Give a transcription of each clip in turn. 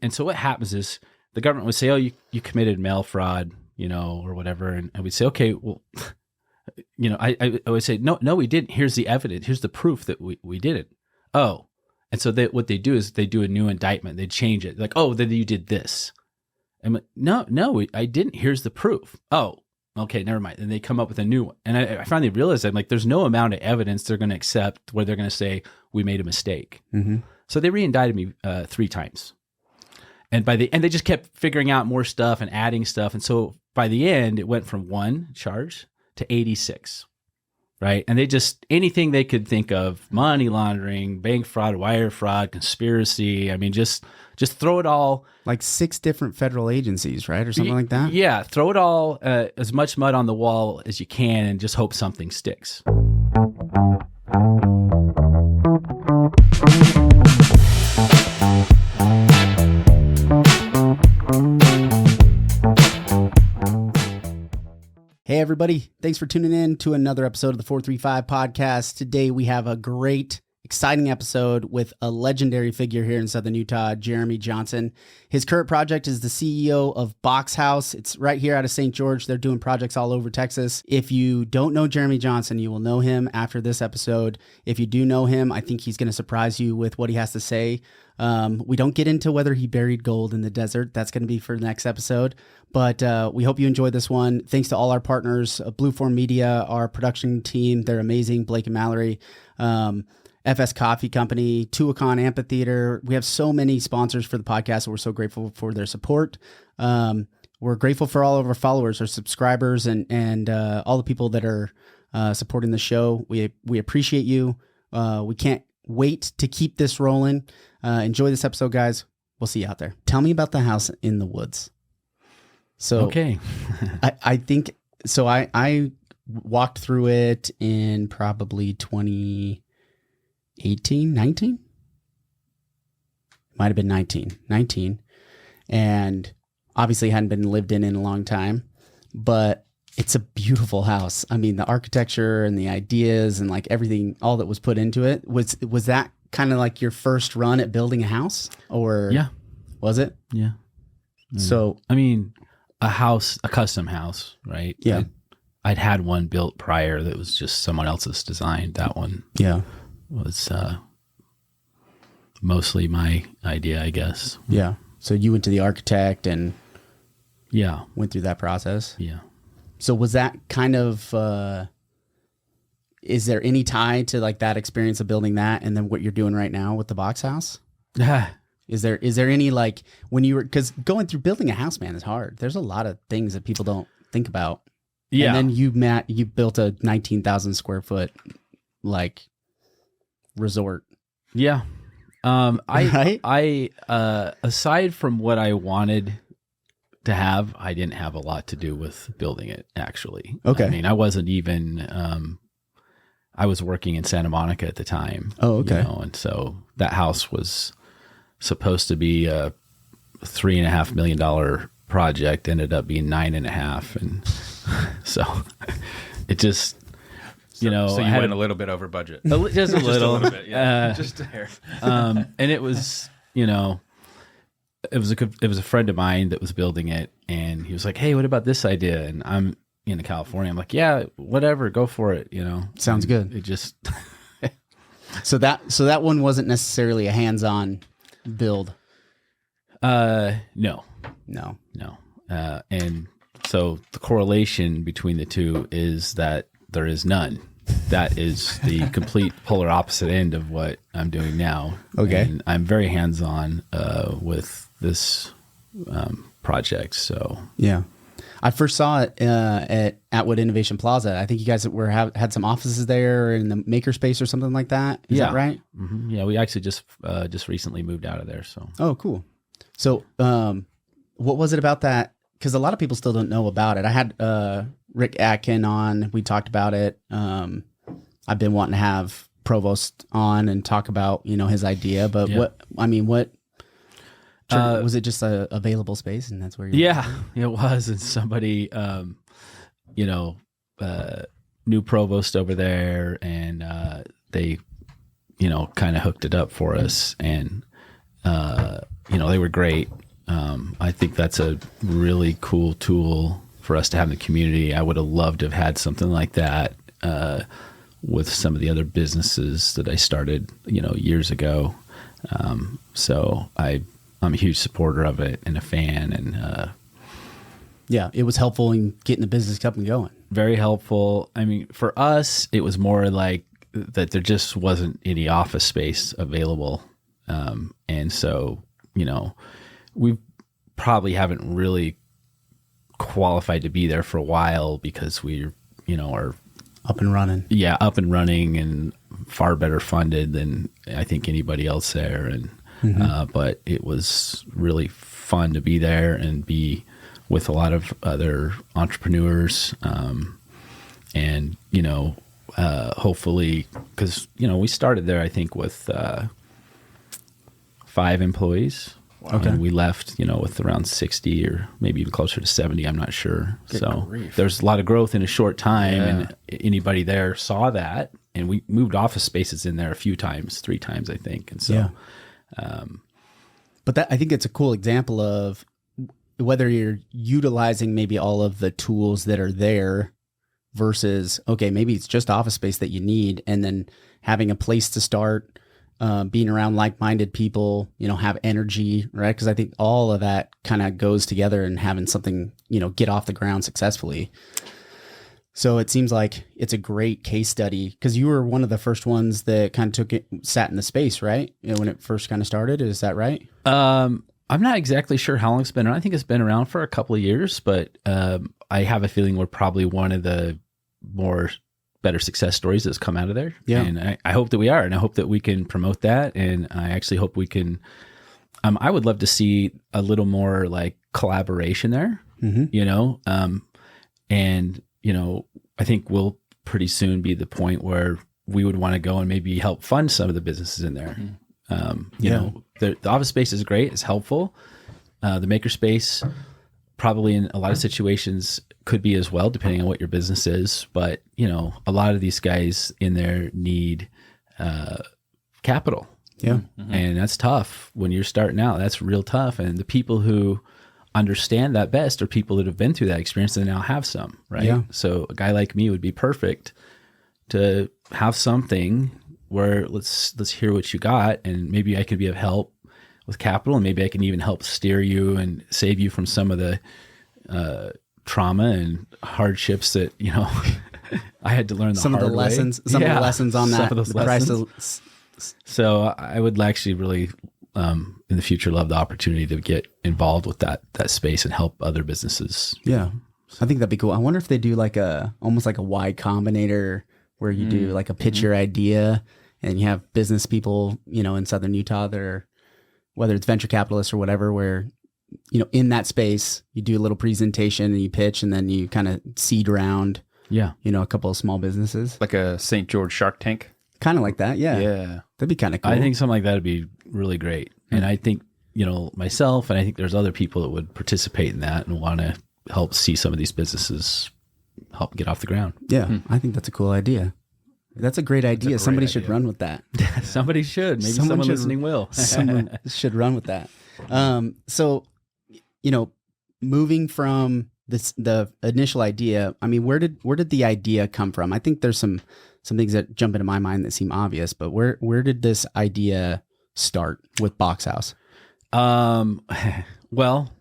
And so what happens is the government would say, oh, you committed mail fraud, or whatever. And we'd say, okay, well, I would say, no, we didn't. Here's the evidence. Here's the proof that we did it. Oh. And so what they do is they do a new indictment. They change it. Like, oh, then you did this. I'm like, no, I didn't. Here's the proof. Oh, okay, never mind. And they come up with a new one. And I finally realized I'm like, there's no amount of evidence they're going to accept where they're going to say we made a mistake. Mm-hmm. So they re-indicted me 3 times. And by the end, they just kept figuring out more stuff and adding stuff. And so by the end, it went from 1 charge to 86, right? And they just, anything they could think of, money laundering, bank fraud, wire fraud, conspiracy. I mean, just throw it all. Like 6 different federal agencies, right? Or something like that? Yeah, throw it all, as much mud on the wall as you can and just hope something sticks. Hey, everybody. Thanks for tuning in to another episode of the 435 podcast. Today, we have a great, exciting episode with a legendary figure here in Southern Utah, Jeremy Johnson. His current project is the CEO of Box House. It's right here out of St. George. They're doing projects all over Texas. If you don't know Jeremy Johnson, you will know him after this episode. If you do know him, I think he's going to surprise you with what he has to say. We don't get into whether he buried gold in the desert. That's going to be for the next episode. But we hope you enjoyed this one. Thanks to all our partners, Blueform Media, our production team. They're amazing, Blake and Mallory. FS Coffee Company, Tuacahn Amphitheater. We have so many sponsors for the podcast, and we're so grateful for their support. We're grateful for all of our followers, our subscribers, and all the people that are supporting the show. We appreciate you. We can't wait to keep this rolling. Enjoy this episode, guys. We'll see you out there. Tell me about the house in the woods. So, okay. I think, so I walked through it in probably 2018, 19? Might have been 19. And obviously hadn't been lived in a long time, but it's a beautiful house. I mean, the architecture and the ideas and like everything, all that was put into it. Was that kind of like your first run at building a house, or yeah, was it? Yeah. So, I mean, a custom house, right? Yeah. I'd had one built prior that was just someone else's design. That one, yeah, was mostly my idea, I guess. Yeah. So you went to the architect and yeah, went through that process. Yeah. So was that kind of, is there any tie to like that experience of building that and then what you're doing right now with the Box House? Is there any, like, when you were, because going through building a house, man, is hard. There's a lot of things that people don't think about. Yeah. And then you built a 19,000 square foot, like, resort. Yeah. Right? I aside from what I wanted to have, I didn't have a lot to do with building it, actually. Okay. I mean, I wasn't even, I was working in Santa Monica at the time. Oh, okay. And so that house was supposed to be a $3.5 million project, ended up being $9.5 million. And so it just, So you I went a little bit over budget. just a little. Just a little bit, yeah. Just a hair. And it was, it was a friend of mine that was building it, and he was like, "Hey, what about this idea?" And I'm in California. I'm like, "Yeah, whatever, go for it." Sounds and good. It just So that one wasn't necessarily a hands-on build. no. And so the correlation between the two is that there is none. That is the complete polar opposite end of what I'm doing now. Okay. And I'm very hands-on with this project. So yeah, I first saw it at Atwood Innovation Plaza. I think you guys had some offices there in the makerspace or something like that. Is that right? Mm-hmm. Yeah, we actually just recently moved out of there. So oh, cool. So what was it about that? Because a lot of people still don't know about it. I had Rick Atkin on. We talked about it. I've been wanting to have Provost on and talk about his idea. But yeah. Was it just a available space, and that's where you? Yeah, it was. And somebody, knew Provost over there, and they, kind of hooked it up for us. And they were great. I think that's a really cool tool for us to have in the community. I would have loved to have had something like that with some of the other businesses that I started, years ago. So I'm a huge supporter of it and a fan, and yeah, it was helpful in getting the business up and going. very helpful. I mean, for us, it was more like that there just wasn't any office space available. And so, we probably haven't really qualified to be there for a while because we, are Up and running. yeah, up and running and far better funded than I think anybody else there. And, but it was really fun to be there and be with a lot of other entrepreneurs. And, hopefully, cause we started there, I think with, 5 employees. Okay. And we left, with around 60 or maybe even closer to 70. I'm not sure. Good so grief. there's a lot of growth in a short time. Yeah. And anybody there saw that. And we moved office spaces in there a few times, 3 times, I think. And so, But I think it's a cool example of whether you're utilizing maybe all of the tools that are there versus, okay, maybe it's just office space that you need, and then having a place to start, being around like-minded people, have energy, right? Because I think all of that kind of goes together and having something, get off the ground successfully. So it seems like it's a great case study because you were one of the first ones that kind of sat in the space, right? When it first kind of started. Is that right? I'm not exactly sure how long it's been around. I think it's been around for a couple of years, but I have a feeling we're probably one of the better success stories that's come out of there. Yeah. And I hope that we are, and I hope that we can promote that. And I actually hope we can, I would love to see a little more like collaboration there, and, I think we'll pretty soon be the point where we would want to go and maybe help fund some of the businesses in there. The office space is great. It's helpful. The makerspace probably in a lot of situations could be as well, depending on what your business is. But, a lot of these guys in there need capital. Yeah. And that's tough when you're starting out. That's real tough. And the people who understand that best are people that have been through that experience and now have some, right? Yeah. So a guy like me would be perfect to have something where let's hear what you got, and maybe I can be of help with capital, and maybe I can even help steer you and save you from some of the trauma and hardships that I had to learn the Some of hard the way. lessons, some of the lessons on Some that. of those the price lessons. So I would actually really, in the future, love the opportunity to get involved with that space and help other businesses. Yeah. I think that'd be cool. I wonder if they do almost like a Y Combinator where you do like a pitch your idea, and you have business people, in Southern Utah that are, whether it's venture capitalists or whatever, where, in that space, you do a little presentation and you pitch, and then you kind of seed round, Yeah. a couple of small businesses. Like a St. George Shark Tank. Kind of like that. Yeah. Yeah. That'd be kind of cool. I think something like that would be really great. And I think, myself, and I think there's other people that would participate in that and want to help see some of these businesses help get off the ground. Yeah. I think that's a cool idea. That's a great idea. great Somebody should idea. run with that. Somebody should. Maybe Someone someone should- listening will. Someone should run with that. So, moving from the initial idea, I mean, where did the idea come from? I think there's some things that jump into my mind that seem obvious, but where did this idea start with Box House? Well,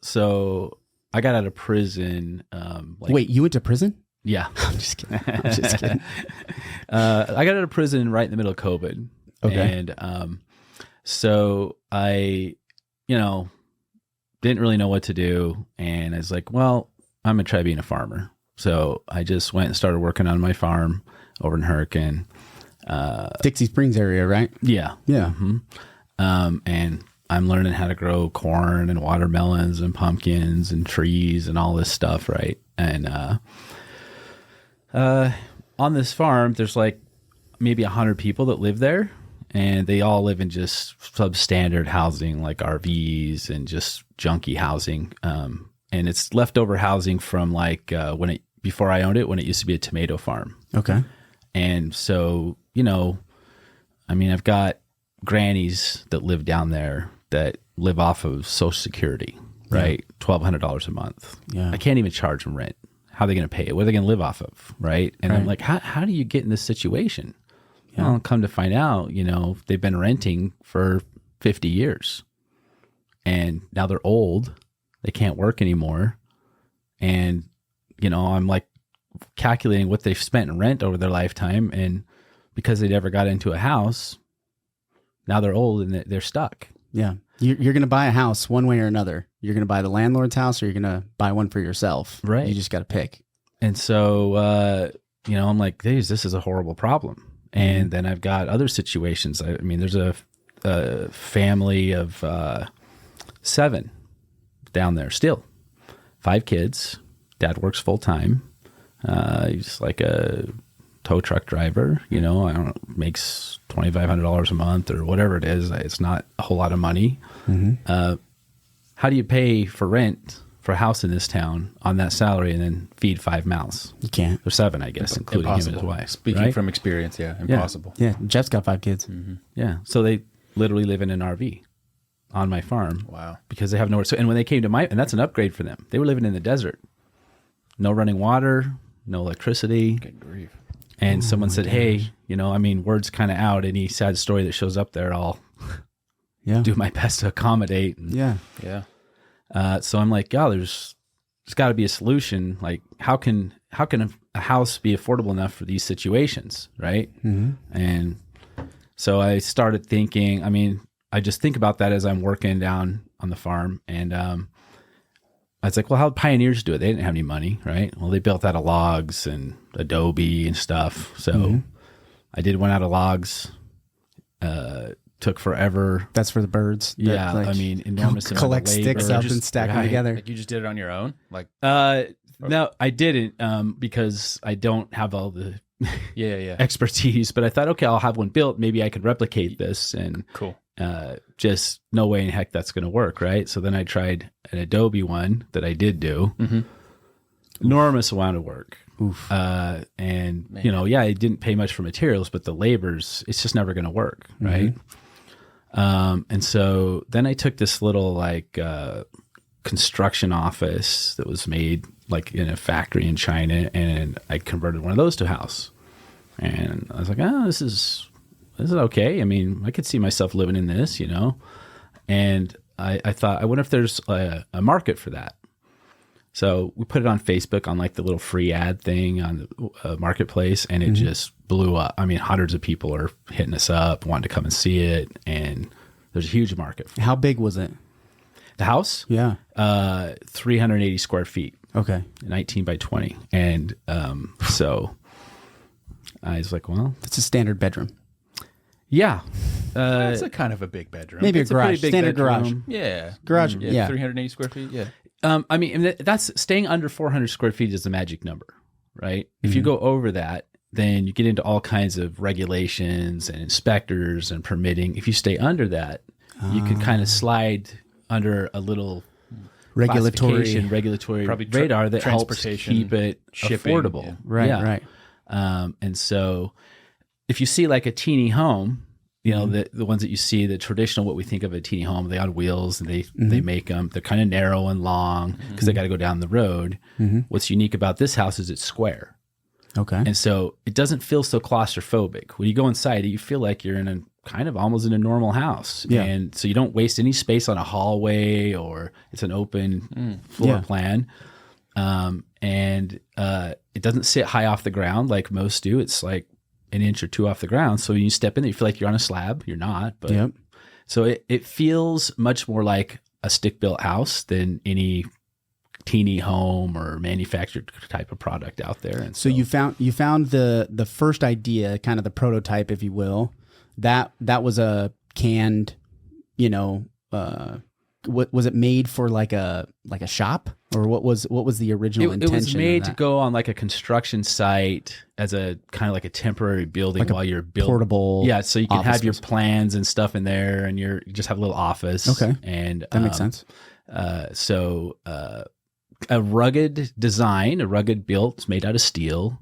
so I got out of prison. Wait, you went to prison? Yeah. I'm just kidding. I'm just kidding. I got out of prison right in the middle of COVID. Okay. And so I, didn't really know what to do. And I was like, well, I'm going to try being a farmer. So I just went and started working on my farm over in Hurricane. Dixie Springs area, right? Yeah. Yeah. And I'm learning how to grow corn and watermelons and pumpkins and trees and all this stuff, right? And on this farm, there's like maybe 100 people that live there, and they all live in just substandard housing, like RVs and just junky housing. And it's leftover housing from like before I owned it, when it used to be a tomato farm. Okay. And so, I've got grannies that live down there that live off of Social Security, right? $1,200 a month. Yeah. I can't even charge them rent. How are they going to pay it? What are they going to live off of, right? And I'm like, how do you get in this situation? Yeah. Well, come to find out, they've been renting for 50 years. And now they're old. They can't work anymore. And, I'm like calculating what they've spent in rent over their lifetime. And because they never got into a house, now they're old and they're stuck. Yeah. You're going to buy a house one way or another. You're going to buy the landlord's house or you're going to buy one for yourself. Right. You just got to pick. And so, I'm like, this is a horrible problem. And then I've got other situations. I mean, there's a family of 7 down there still. 5 kids. Dad works full time. He's like a tow truck driver, I don't know, makes $2,500 a month or whatever it is. It's not a whole lot of money. How do you pay for rent for a house in this town on that salary and then feed 5 mouths? You can't. Or 7, I guess, including him and his wife. Speaking from experience, impossible. Yeah, Jeff's got 5 kids. Yeah, so they literally live in an RV on my farm. Wow. Because they have nowhere. So, and when they came to and that's an upgrade for them. They were living in the desert. No running water, no electricity. Good grief. And someone said, hey, word's kind of out. Any sad story that shows up there, I'll do my best to accommodate. And, Yeah. So I'm like, there's got to be a solution. Like, how can a house be affordable enough for these situations, right? And so I started thinking. I just think about that as I'm working down on the farm, and I was like, well, how did pioneers do it? They didn't have any money, right? Well, they built out of logs and adobe and stuff. So I did one out of logs. Took forever. That's for the birds. Yeah, enormous amount collect of labor. sticks up and stack them together. Like you just did it on your own? Like no, I didn't because I don't have all the expertise. But I thought, okay, I'll have one built. Maybe I could replicate this. And cool. Just no way in heck that's going to work, right? So then I tried an Adobe one that I did do. Enormous amount of work. Oof. And I didn't pay much for materials, but the labors, it's just never going to work, right? And so then I took this little construction office that was made like in a factory in China, and I converted one of those to a house. And I was like, this is okay. I could see myself living in this, And I thought, I wonder if there's a market for that. So we put it on Facebook on like the little free ad thing on the marketplace, and it just blew up. Hundreds of people are hitting us up, wanting to come and see it, and there's a huge market for it. How big was it? The house? Yeah. 380 square feet. Okay. 19 by 20. And so I was like, well, that's a standard bedroom. Yeah. That's a kind of a big bedroom. Maybe it's a garage. pretty big Standard bedroom. garage. Yeah. Garage. Yeah. 380 square feet. Yeah. That's staying under 400 square feet is the magic number, right? If you go over that, then you get into all kinds of regulations and inspectors and permitting. If you stay under that, you can kind of slide under a little regulatory probably radar that helps keep it shipping, affordable. Yeah. Right. And so if you see like a teeny home, the ones that you see, the traditional, what we think of a teeny home, they on wheels, and they make them, they're kind of narrow and long because they got to go down the road. What's unique about this house is it's square. Okay. And so it doesn't feel so claustrophobic. When you go inside, you feel like you're in a kind of almost in a normal house. Yeah. And so you don't waste any space on a hallway, or it's an open floor plan. And it doesn't sit high off the ground like most do. It's like an inch or two off the ground. So when you step in there, you feel like you're on a slab. You're not. But so it feels much more like a stick-built house than any teeny home or manufactured type of product out there. And so you found the first idea, kind of the prototype, if you will. That was a canned, what was it made for, like a shop, or what was the original intention? It was made to go on like a construction site as a kind of like a temporary building, like while you're building portable. Yeah, so you can have your plans and stuff in there, and you just have a little office. Okay, and that makes sense. So a rugged design, a rugged built, it's made out of steel.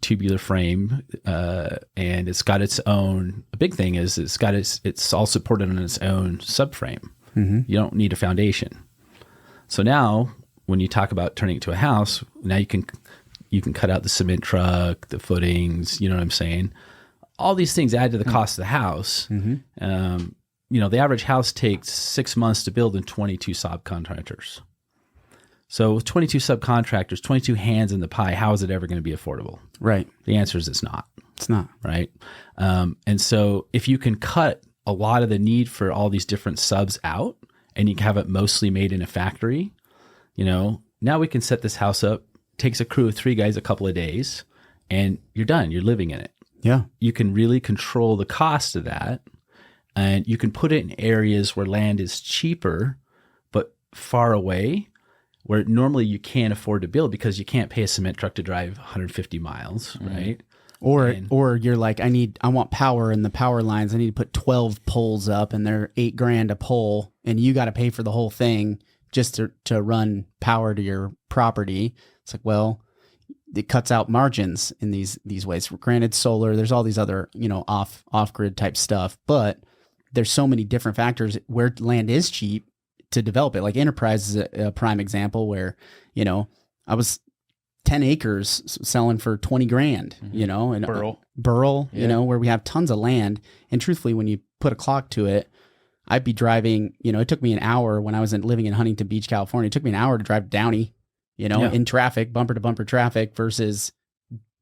tubular frame, and it's got its own. A big thing is it's all supported on its own subframe. Mm-hmm. You don't need a foundation. So now, when you talk about turning it to a house, now you can cut out the cement truck, the footings. You know what I'm saying? All these things add to the cost of the house. Mm-hmm. The average house takes 6 months to build and 22 subcontractors. So with 22 subcontractors, 22 hands in the pie, how is it ever going to be affordable? Right. The answer is it's not. It's not. Right. And so if you can cut a lot of the need for all these different subs out and you can have it mostly made in a factory, now we can set this house up. Takes a crew of 3 guys a couple of days and you're done. You're living in it. Yeah. You can really control the cost of that. And you can put it in areas where land is cheaper, but far away, where normally you can't afford to build because you can't pay a cement truck to drive 150 miles, right? Or you're like, I want power in the power lines. I need to put 12 poles up and they're $8,000 a pole and you got to pay for the whole thing just to run power to your property. It's like, well, it cuts out margins in these ways. Granted, solar, there's all these other, off grid type stuff, but there's so many different factors where land is cheap to develop it. Like Enterprise is a prime example where, I was 10 acres selling for 20 grand, and Burl, where we have tons of land. And truthfully, when you put a clock to it, I'd be driving, it took me an hour when I was living in Huntington Beach, California. It took me an hour to drive to Downey, in traffic, bumper to bumper traffic versus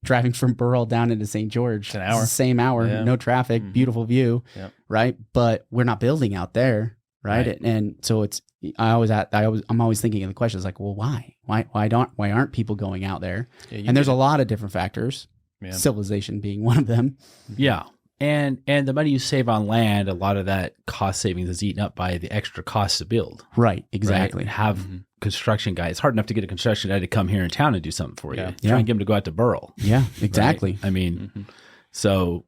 driving from Burl down into St. George. It's an hour. It's the same hour, no traffic, beautiful view, right? But we're not building out there, right? And so I'm always thinking of the questions like, well, why aren't people going out there? Yeah, and there's a lot of different factors, civilization being one of them. Yeah. And the money you save on land, a lot of that cost savings is eaten up by the extra cost to build. Right. Exactly. Right? Have construction guys. It's hard enough to get a construction guy to come here in town and do something for you. Try and get him to go out to Burl. Yeah, exactly. Right? I mean, so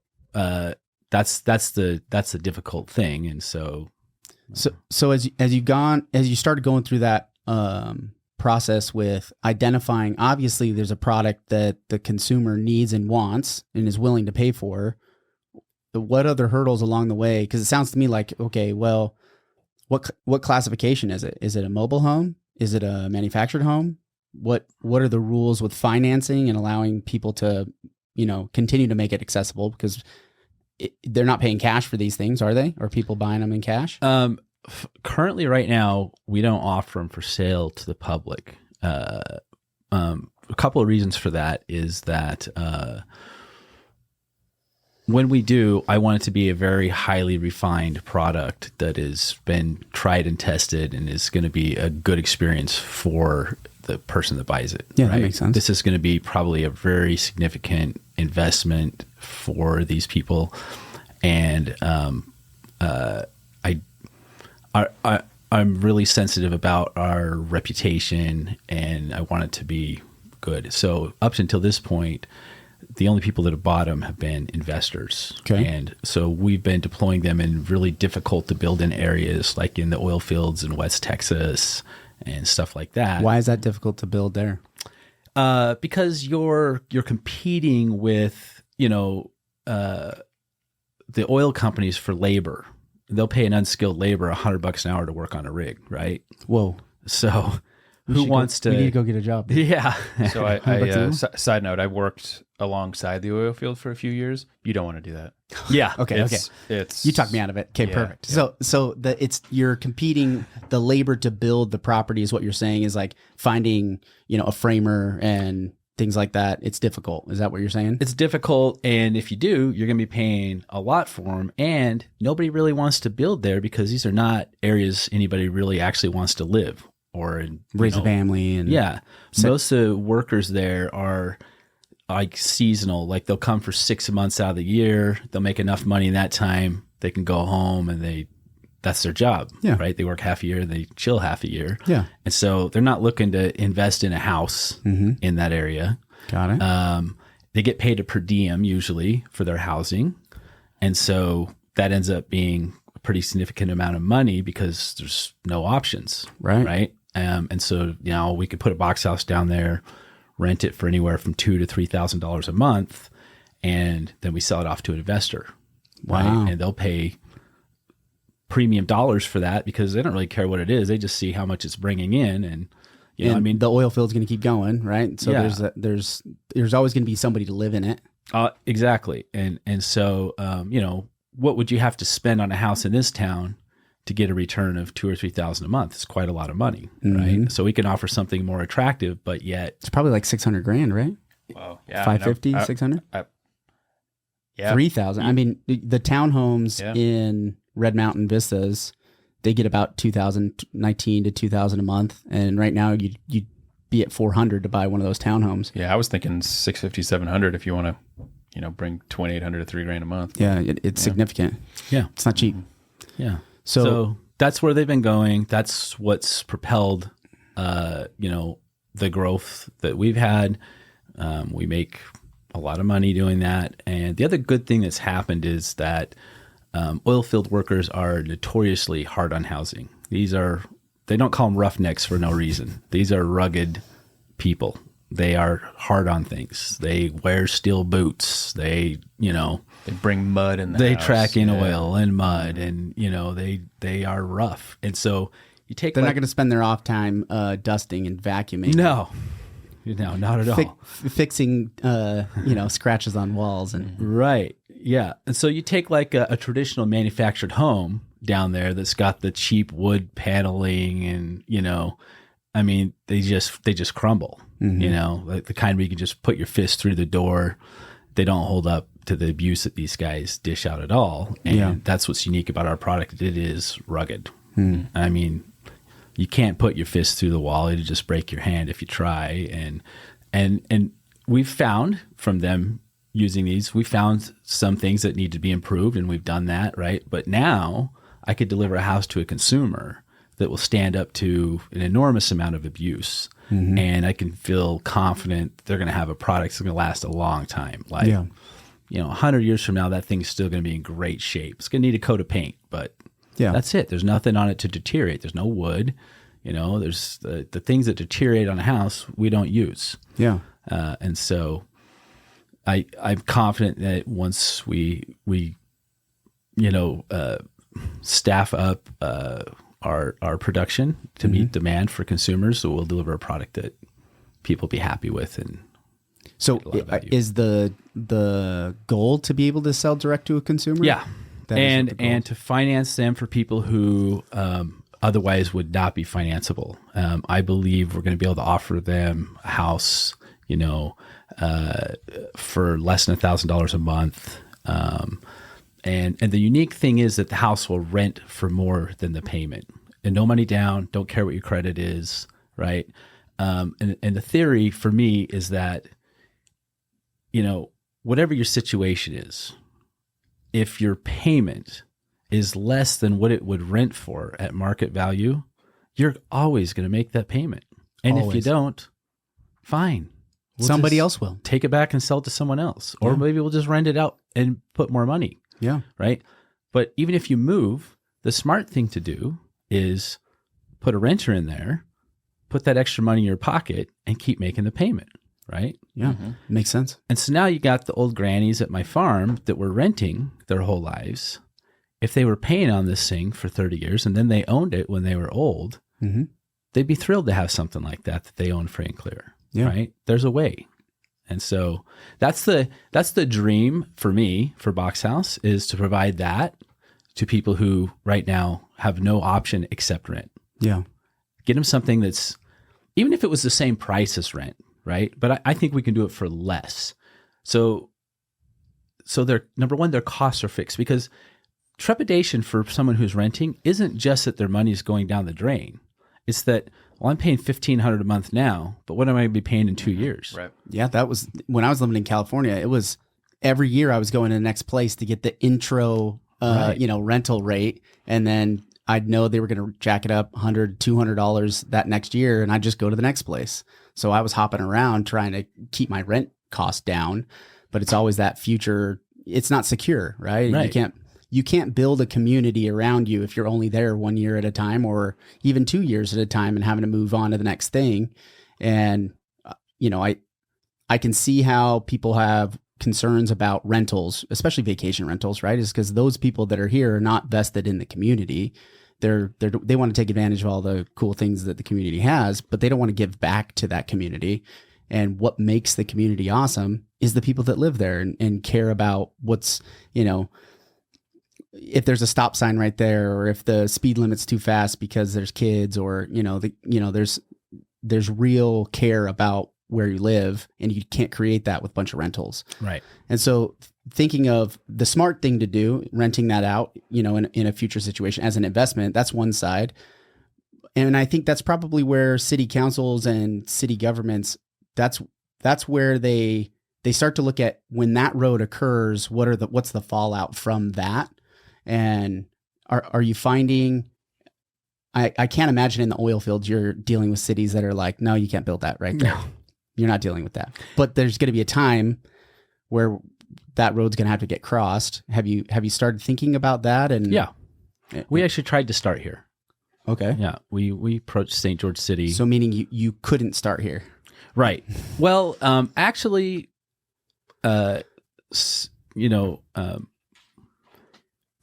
that's the difficult thing. And so as you started going through that process with identifying, obviously there's a product that the consumer needs and wants and is willing to pay for. What other hurdles along the way? Because it sounds to me like, okay, well, what classification is it? Is it a mobile home? Is it a manufactured home? What are the rules with financing and allowing people to, continue to make it accessible? Because they're not paying cash for these things, are they? Are people buying them in cash? Currently, right now, we don't offer them for sale to the public. A couple of reasons for that is that when we do, I want it to be a very highly refined product that has been tried and tested and is going to be a good experience for the person that buys it. Yeah, right? That makes sense. This is going to be probably a very significant investment for these people. And I'm really sensitive about our reputation and I want it to be good. So up until this point, the only people that have bought them have been investors. Okay. And so we've been deploying them in really difficult to build in areas like in the oil fields in West Texas and stuff like that. Why is that difficult to build there? Because you're competing with, the oil companies for labor. They'll pay an unskilled labor $100 an hour to work on a rig, right? Whoa. So who wants to? We need to go get a job. Yeah. So side note, I worked alongside the oil field for a few years. You don't want to do that. Yeah. Okay. It's you talked me out of it. Okay. Yeah, Perfect. yeah. So you're competing. The labor to build the property is what you're saying is like finding, a framer and things like that. It's difficult. Is that what you're saying? It's difficult. And if you do, you're going to be paying a lot for them. And nobody really wants to build there because these are not areas anybody really actually wants to live or raise a family. And most of the workers there are like seasonal. Like they'll come for 6 months out of the year. They'll make enough money in that time. They can go home and that's their job. Yeah. Right. They work half a year and they chill half a year. Yeah. And so they're not looking to invest in a house in that area. Got it. They get paid a per diem usually for their housing. And so that ends up being a pretty significant amount of money because there's no options. Right. Right. And so, we could put a box house down there, rent it for anywhere from $2,000 to $3,000 a month, and then we sell it off to an investor. Wow. Right? And they'll pay premium dollars for that because they don't really care what it is. They just see how much it's bringing in, and I mean, the oil field's going to keep going, right? So there's always going to be somebody to live in it. Exactly. And so what would you have to spend on a house in this town to get a return of $2,000 or $3,000 a month? It's quite a lot of money, right? So we can offer something more attractive, but yet it's probably like $600,000, right? Wow. Yeah. 550, 600? Yeah. 3,000. I mean, the townhomes in Red Mountain Vistas, they get about $2,019 to $2,000 a month, and right now you'd be at $400 to buy one of those townhomes. Yeah, I was thinking $650, $700 if you want to, bring $2,800 to $3,000 a month. Yeah, it's significant. Yeah, it's not cheap. Yeah, so that's where they've been going. That's what's propelled, the growth that we've had. We make a lot of money doing that, and the other good thing that's happened is that oil field workers are notoriously hard on housing. They don't call them roughnecks for no reason. These are rugged people. They are hard on things. They wear steel boots. They bring mud in they house. track in oil and mud, and they are rough. And so they're not going to spend their off time dusting and vacuuming. No, not at all. Fixing scratches on walls and right. Yeah. And so you take like a traditional manufactured home down there that's got the cheap wood paneling and, I mean, they just crumble, like the kind where you can just put your fist through the door. They don't hold up to the abuse that these guys dish out at all. And that's what's unique about our product. It is rugged. I mean, you can't put your fist through the wall. It'll just break your hand if you try. And we've found from them using these, we found some things that need to be improved, and we've done that, right? But now I could deliver a house to a consumer that will stand up to an enormous amount of abuse, and I can feel confident they're going to have a product that's going to last a long time. 100 years from now, that thing's still going to be in great shape. It's going to need a coat of paint, but that's it. There's nothing on it to deteriorate. There's no wood. There's the things that deteriorate on a house we don't use. Yeah. And so I'm confident that once we staff up our production to meet demand for consumers, so we'll deliver a product that people will be happy with. And so is the goal to be able to sell direct to a consumer? Yeah. And to finance them for people who otherwise would not be financeable. I believe we're going to be able to offer them a house, for less than $1,000 a month. And the unique thing is that the house will rent for more than the payment, and no money down. Don't care what your credit is, right? And the theory for me is that, whatever your situation is, if your payment is less than what it would rent for at market value, you're always going to make that payment. And if you don't, fine. Somebody else will take it back and sell it to someone else, or maybe we'll just rent it out and put more money. Yeah. Right. But even if you move, the smart thing to do is put a renter in there, put that extra money in your pocket, and keep making the payment. Right. Yeah. Makes sense. And so now you got the old grannies at my farm that were renting their whole lives. If they were paying on this thing for 30 years and then they owned it when they were old, they'd be thrilled to have something like that they own free and clear. Yeah. Right. There's a way. And so that's the dream for me for Box House, is to provide that to people who right now have no option except rent. Yeah. Get them something that's, even if it was the same price as rent, right? But I think we can do it for less. So they're, number one, their costs are fixed, because trepidation for someone who's renting isn't just that their money is going down the drain. It's that, well, I'm paying $1,500 a month now, but what am I going to be paying in 2 years? Right. Yeah, that was when I was living in California. It was every year I was going to the next place to get the intro, rental rate, and then I'd know they were going to jack it up $100, $200 that next year, and I'd just go to the next place. So I was hopping around trying to keep my rent cost down, but it's always that future. It's not secure, right? You can't build a community around you if you're only there 1 year at a time, or even 2 years at a time, and having to move on to the next thing. And, I can see how people have concerns about rentals, especially vacation rentals, right? Is because those people that are here are not vested in the community. They want to take advantage of all the cool things that the community has, but they don't want to give back to that community. And what makes the community awesome is the people that live there and care about what's, if there's a stop sign right there, or if the speed limit's too fast because there's kids, or, there's real care about where you live, and you can't create that with a bunch of rentals. Right. And so thinking of the smart thing to do, renting that out, in a future situation as an investment, that's one side. And I think that's probably where city councils and city governments, that's where they start to look at, when that road occurs, what's the fallout from that? And are you finding, I can't imagine in the oil fields you're dealing with cities that are like, no, you can't build that right there. No. You're not dealing with that. But there's going to be a time where that road's going to have to get crossed. Have you started thinking about that? And yeah, we actually tried to start here. Okay. Yeah, we approached St. George City. So meaning you couldn't start here. Right. Well, actually, they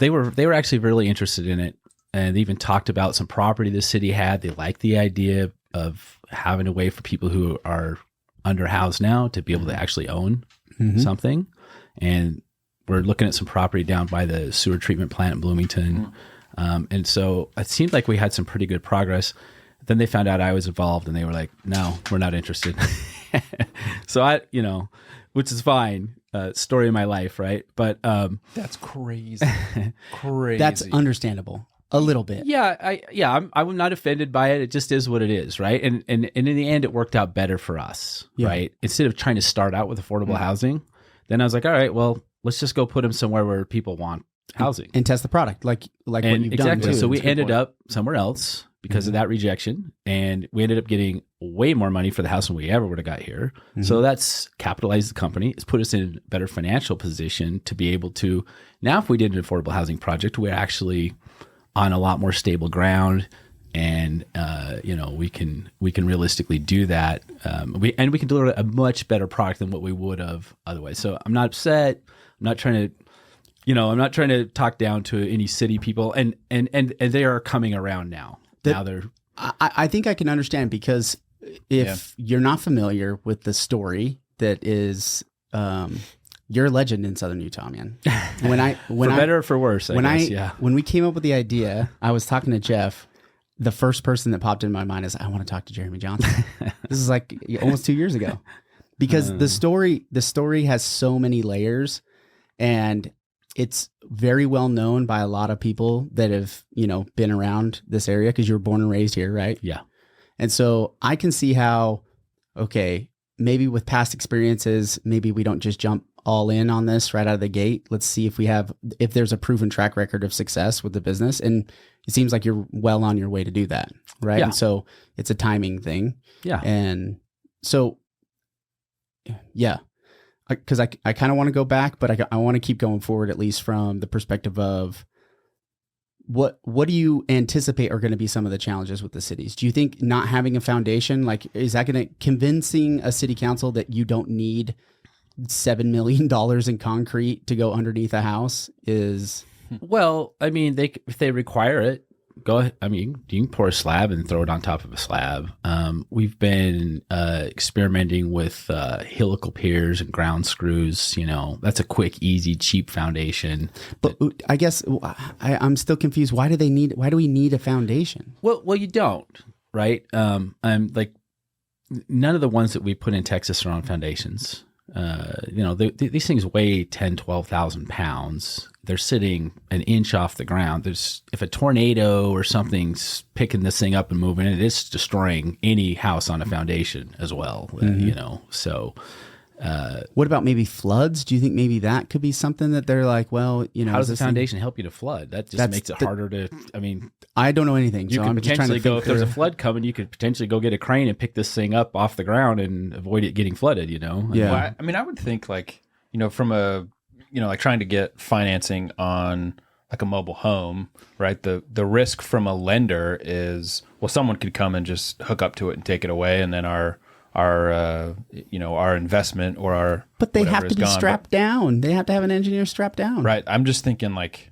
were actually really interested in it, and they even talked about some property the city had. They liked the idea of having a way for people who are underhoused now to be able to actually own something. And we're looking at some property down by the sewer treatment plant in Bloomington. And so it seemed like we had some pretty good progress. Then they found out I was involved, and they were like, no, we're not interested. So which is fine. Story of my life. Right. But, that's crazy. Crazy. That's understandable. A little bit. Yeah. I'm not offended by it. It just is what it is. Right. And in the end, it worked out better for us. Yeah. Right. Instead of trying to start out with affordable housing, then I was like, all right, well, let's just go put them somewhere where people want housing and test the product. Like what you've done. Exactly. So we ended up somewhere else because of that rejection. And we ended up getting way more money for the house than we ever would have got here. So that's capitalized the company. It's put us in a better financial position to be able to, now if we did an affordable housing project, we're actually on a lot more stable ground, and we can realistically do that. We can deliver a much better product than what we would have otherwise. So I'm not upset. I'm not trying to talk down to any city people, and they are coming around now. I think I can understand, because if you're not familiar with the story that is, you're a legend in Southern Utah, man. For better or for worse, when we came up with the idea, I was talking to Jeff. The first person that popped in my mind is, I want to talk to Jeremy Johnson. This is like almost 2 years ago, because the story has so many layers, and it's very well known by a lot of people that have, been around this area, because you were born and raised here, right? Yeah. And so I can see how, okay, maybe with past experiences, maybe we don't just jump all in on this right out of the gate. Let's see if there's a proven track record of success with the business. And it seems like you're well on your way to do that, right? Yeah. And so it's a timing thing. Yeah. And so, yeah, because I kind of want to go back, but I want to keep going forward, at least from the perspective of what do you anticipate are going to be some of the challenges with the cities? Do you think not having a foundation, is that going to convincing a city council that you don't need $7 million in concrete to go underneath a house is? Well, I mean, if they require it, go ahead. I mean, you can pour a slab and throw it on top of a slab. We've been experimenting with helical piers and ground screws. That's a quick, easy, cheap foundation. But I guess I'm still confused. Why do we need a foundation? Well, you don't, right? I'm like, none of the ones that we put in Texas are on foundations. These things weigh 10, 12,000 pounds. They're sitting an inch off the ground. If a tornado or something's picking this thing up and moving it, it's destroying any house on a foundation as well. So what about maybe floods? Do you think maybe that could be something that they're like, well, how does the foundation help you to flood? That just makes it harder to, I don't know anything. You could potentially go, if there's a flood coming, you could potentially go get a crane and pick this thing up off the ground and avoid it getting flooded, Yeah. Well, I would think from a, trying to get financing on like a mobile home, right? The risk from a lender is, well, someone could come and just hook up to it and take it away. And then our our investment or our But they whatever have is to be gone. strapped down. They have to have an engineer strapped down. Right. I'm just thinking like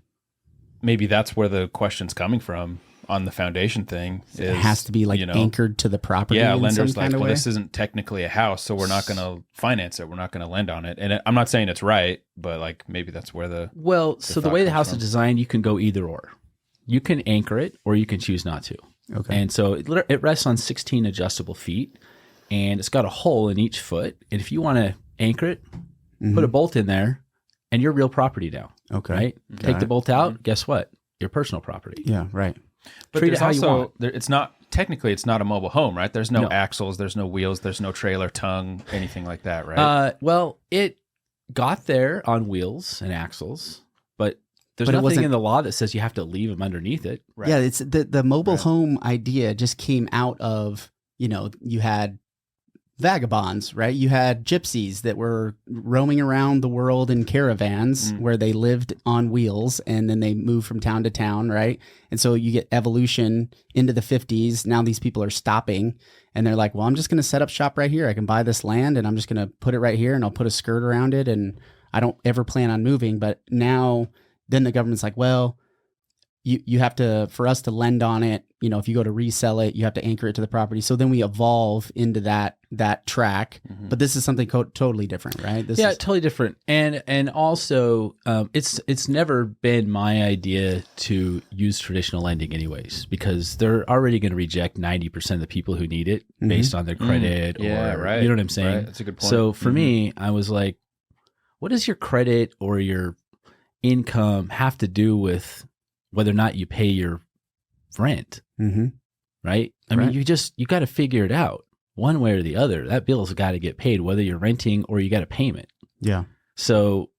maybe that's where the question's coming from on the foundation thing. It has to be like anchored to the property. Yeah, in lenders some like, kind of well, way. this isn't technically a house, so we're not going to finance it. We're not going to lend on it. And I'm not saying it's right, but like maybe that's where the So the way the comes house from. is designed, you can go either or. You can anchor it, or you can choose not to. Okay. And so it rests on 16 adjustable feet, and it's got a hole in each foot. And if you want to anchor it, put a bolt in there, and you're real property now. Okay. Right? Take the bolt out. Guess what? Your personal property. Yeah. Right. But Treat it there's how you also want. it's not technically it's not a mobile home, right? There's no No. axles, there's no wheels, there's no trailer tongue, anything like that, right? Well, it got there on wheels and axles, but there's But it nothing wasn't- in the law that says you have to leave them underneath it. Right. Yeah. It's the mobile home idea just came out of, you had vagabonds, right? You had gypsies that were roaming around the world in caravans where they lived on wheels and then they moved from town to town, right? And so you get evolution into the 50s. Now these people are stopping and they're like, well, I'm just going to set up shop right here. I can buy this land and I'm just going to put it right here and I'll put a skirt around it and I don't ever plan on moving. But now then the government's like, well, you have to, for us to lend on it, if you go to resell it, you have to anchor it to the property. So then we evolve into that track. But this is something totally different, right? This is, Totally different. And also, it's never been my idea to use traditional lending anyways, because they're already going to reject 90% of the people who need it based on their credit Yeah, or, right. you know what I'm saying? Right. That's a good point. So for me, I was like, what does your credit or your income have to do with whether or not you pay your rent? Right? I mean, you got to figure it out one way or the other. That bill's got to get paid, whether you're renting or you got a payment. yeah. So,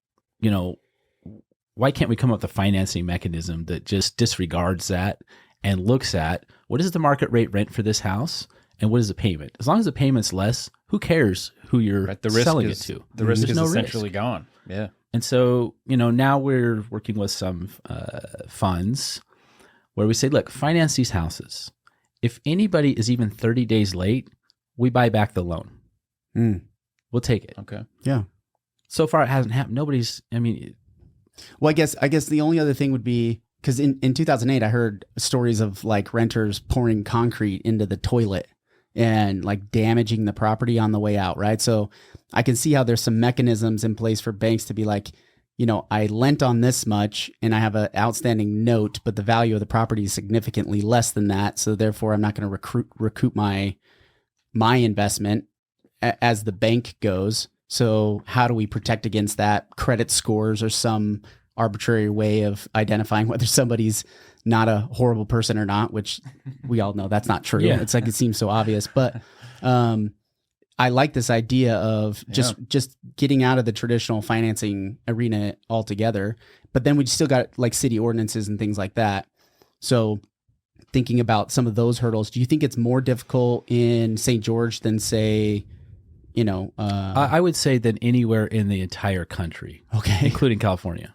why can't we come up with a financing mechanism that just disregards that and looks at what is the market rate rent for this house and what is the payment? As long as the payment's less, who cares who you're Right. The risk selling is, it to? The risk There's is no essentially risk. gone. Yeah. And so, now we're working with some funds where we say, look, finance these houses. If anybody is even 30 days late, we buy back the loan. We'll take it. Okay. Yeah. So far, it hasn't happened. Well, I guess the only other thing would be, because in 2008, I heard stories of like renters pouring concrete into the toilet and like damaging the property on the way out, right? So I can see how there's some mechanisms in place for banks to be like, I lent on this much and I have an outstanding note, but the value of the property is significantly less than that. So therefore, I'm not going to recoup my investment as the bank goes. So how do we protect against that? Credit scores or some arbitrary way of identifying whether somebody's not a horrible person or not, which we all know that's not true. Yeah. It's like, it seems so obvious, but I like this idea of just getting out of the traditional financing arena altogether. But then we still got like city ordinances and things like that. So thinking about some of those hurdles, do you think it's more difficult in St. George than say, I would say than anywhere in the entire country, okay. including California,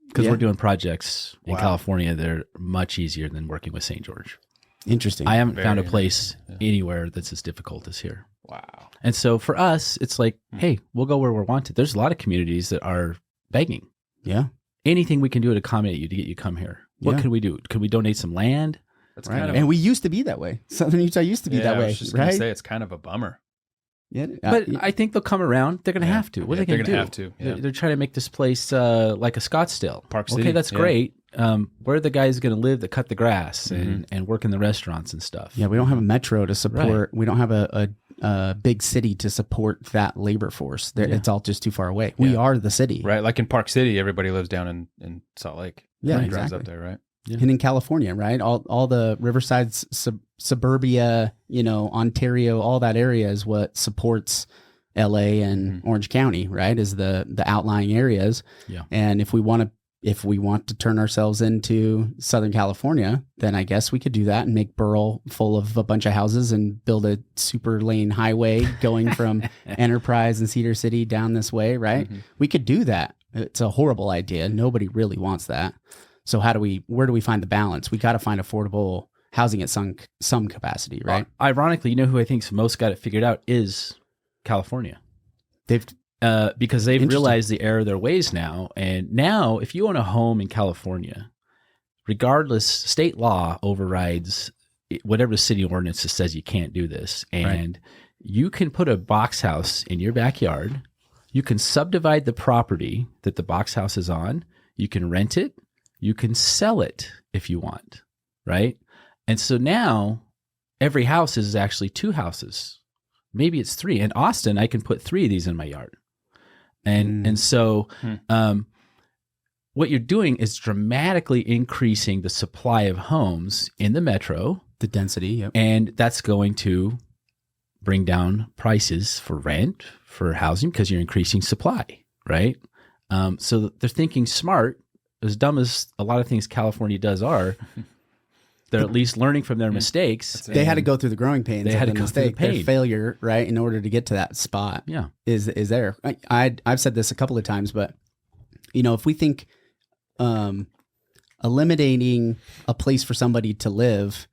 because Yeah. we're doing projects in Wow. California that are much easier than working with St. George. Interesting. I haven't found a Very place anywhere that's as difficult as here. Wow. And so for us, it's like, hey, we'll go where we're wanted. There's a lot of communities that are begging. yeah. Anything we can do to accommodate you to get you come here. What Yeah. can we do? Can we donate some land? That's Right. kind of And we used to be that way. Southern Utah used to be that I way, was just gonna right? say it's kind of a bummer. Yeah. But I think they'll come around. They're going to Yeah. have to. What Yeah, are they going to do? they're gonna have to, yeah. They're trying to make this place like a Scottsdale. Park Okay, City, that's yeah. great. Where are the guys going to live that cut the grass and work in the restaurants and stuff? yeah, we don't have a metro to support. We don't have a big city to support that labor force. It's all just too far away. We Yeah. are the city. Right. Like in Park City, everybody lives down in Salt Lake. Yeah, Everybody drives exactly. up there, right? Yeah. And in California, right? All the Riverside, suburbia, Ontario, all that area is what supports LA and Orange County, right? Is the outlying areas. Yeah. And if we want to turn ourselves into Southern California, then I guess we could do that and make Burl full of a bunch of houses and build a super lane highway going from Enterprise and Cedar City down this way, right? We could do that. It's a horrible idea. Nobody really wants that. So where do we find the balance? We got to find affordable housing at some capacity, right? Ironically, you know who I think's most got it figured out is California. Because they've realized the error of their ways now. And now, if you own a home in California, regardless, state law overrides whatever the city ordinance says you can't do this. And you can put a box house in your backyard. You can subdivide the property that the box house is on. You can rent it. You can sell it if you want, right? And so now every house is actually 2 houses. Maybe it's 3. In Austin, I can put 3 of these in my yard. And so what you're doing is dramatically increasing the supply of homes in the metro. The density, yep. And that's going to bring down prices for rent, for housing, because you're increasing supply, right? So they're thinking smart, as dumb as a lot of things California does are. They're at least learning from their mistakes. They had to go through the growing pains. They had to go through the pain. Their failure, right, in order to get to that spot. Yeah, is there. I've said this a couple of times, but if we think eliminating a place for somebody to live,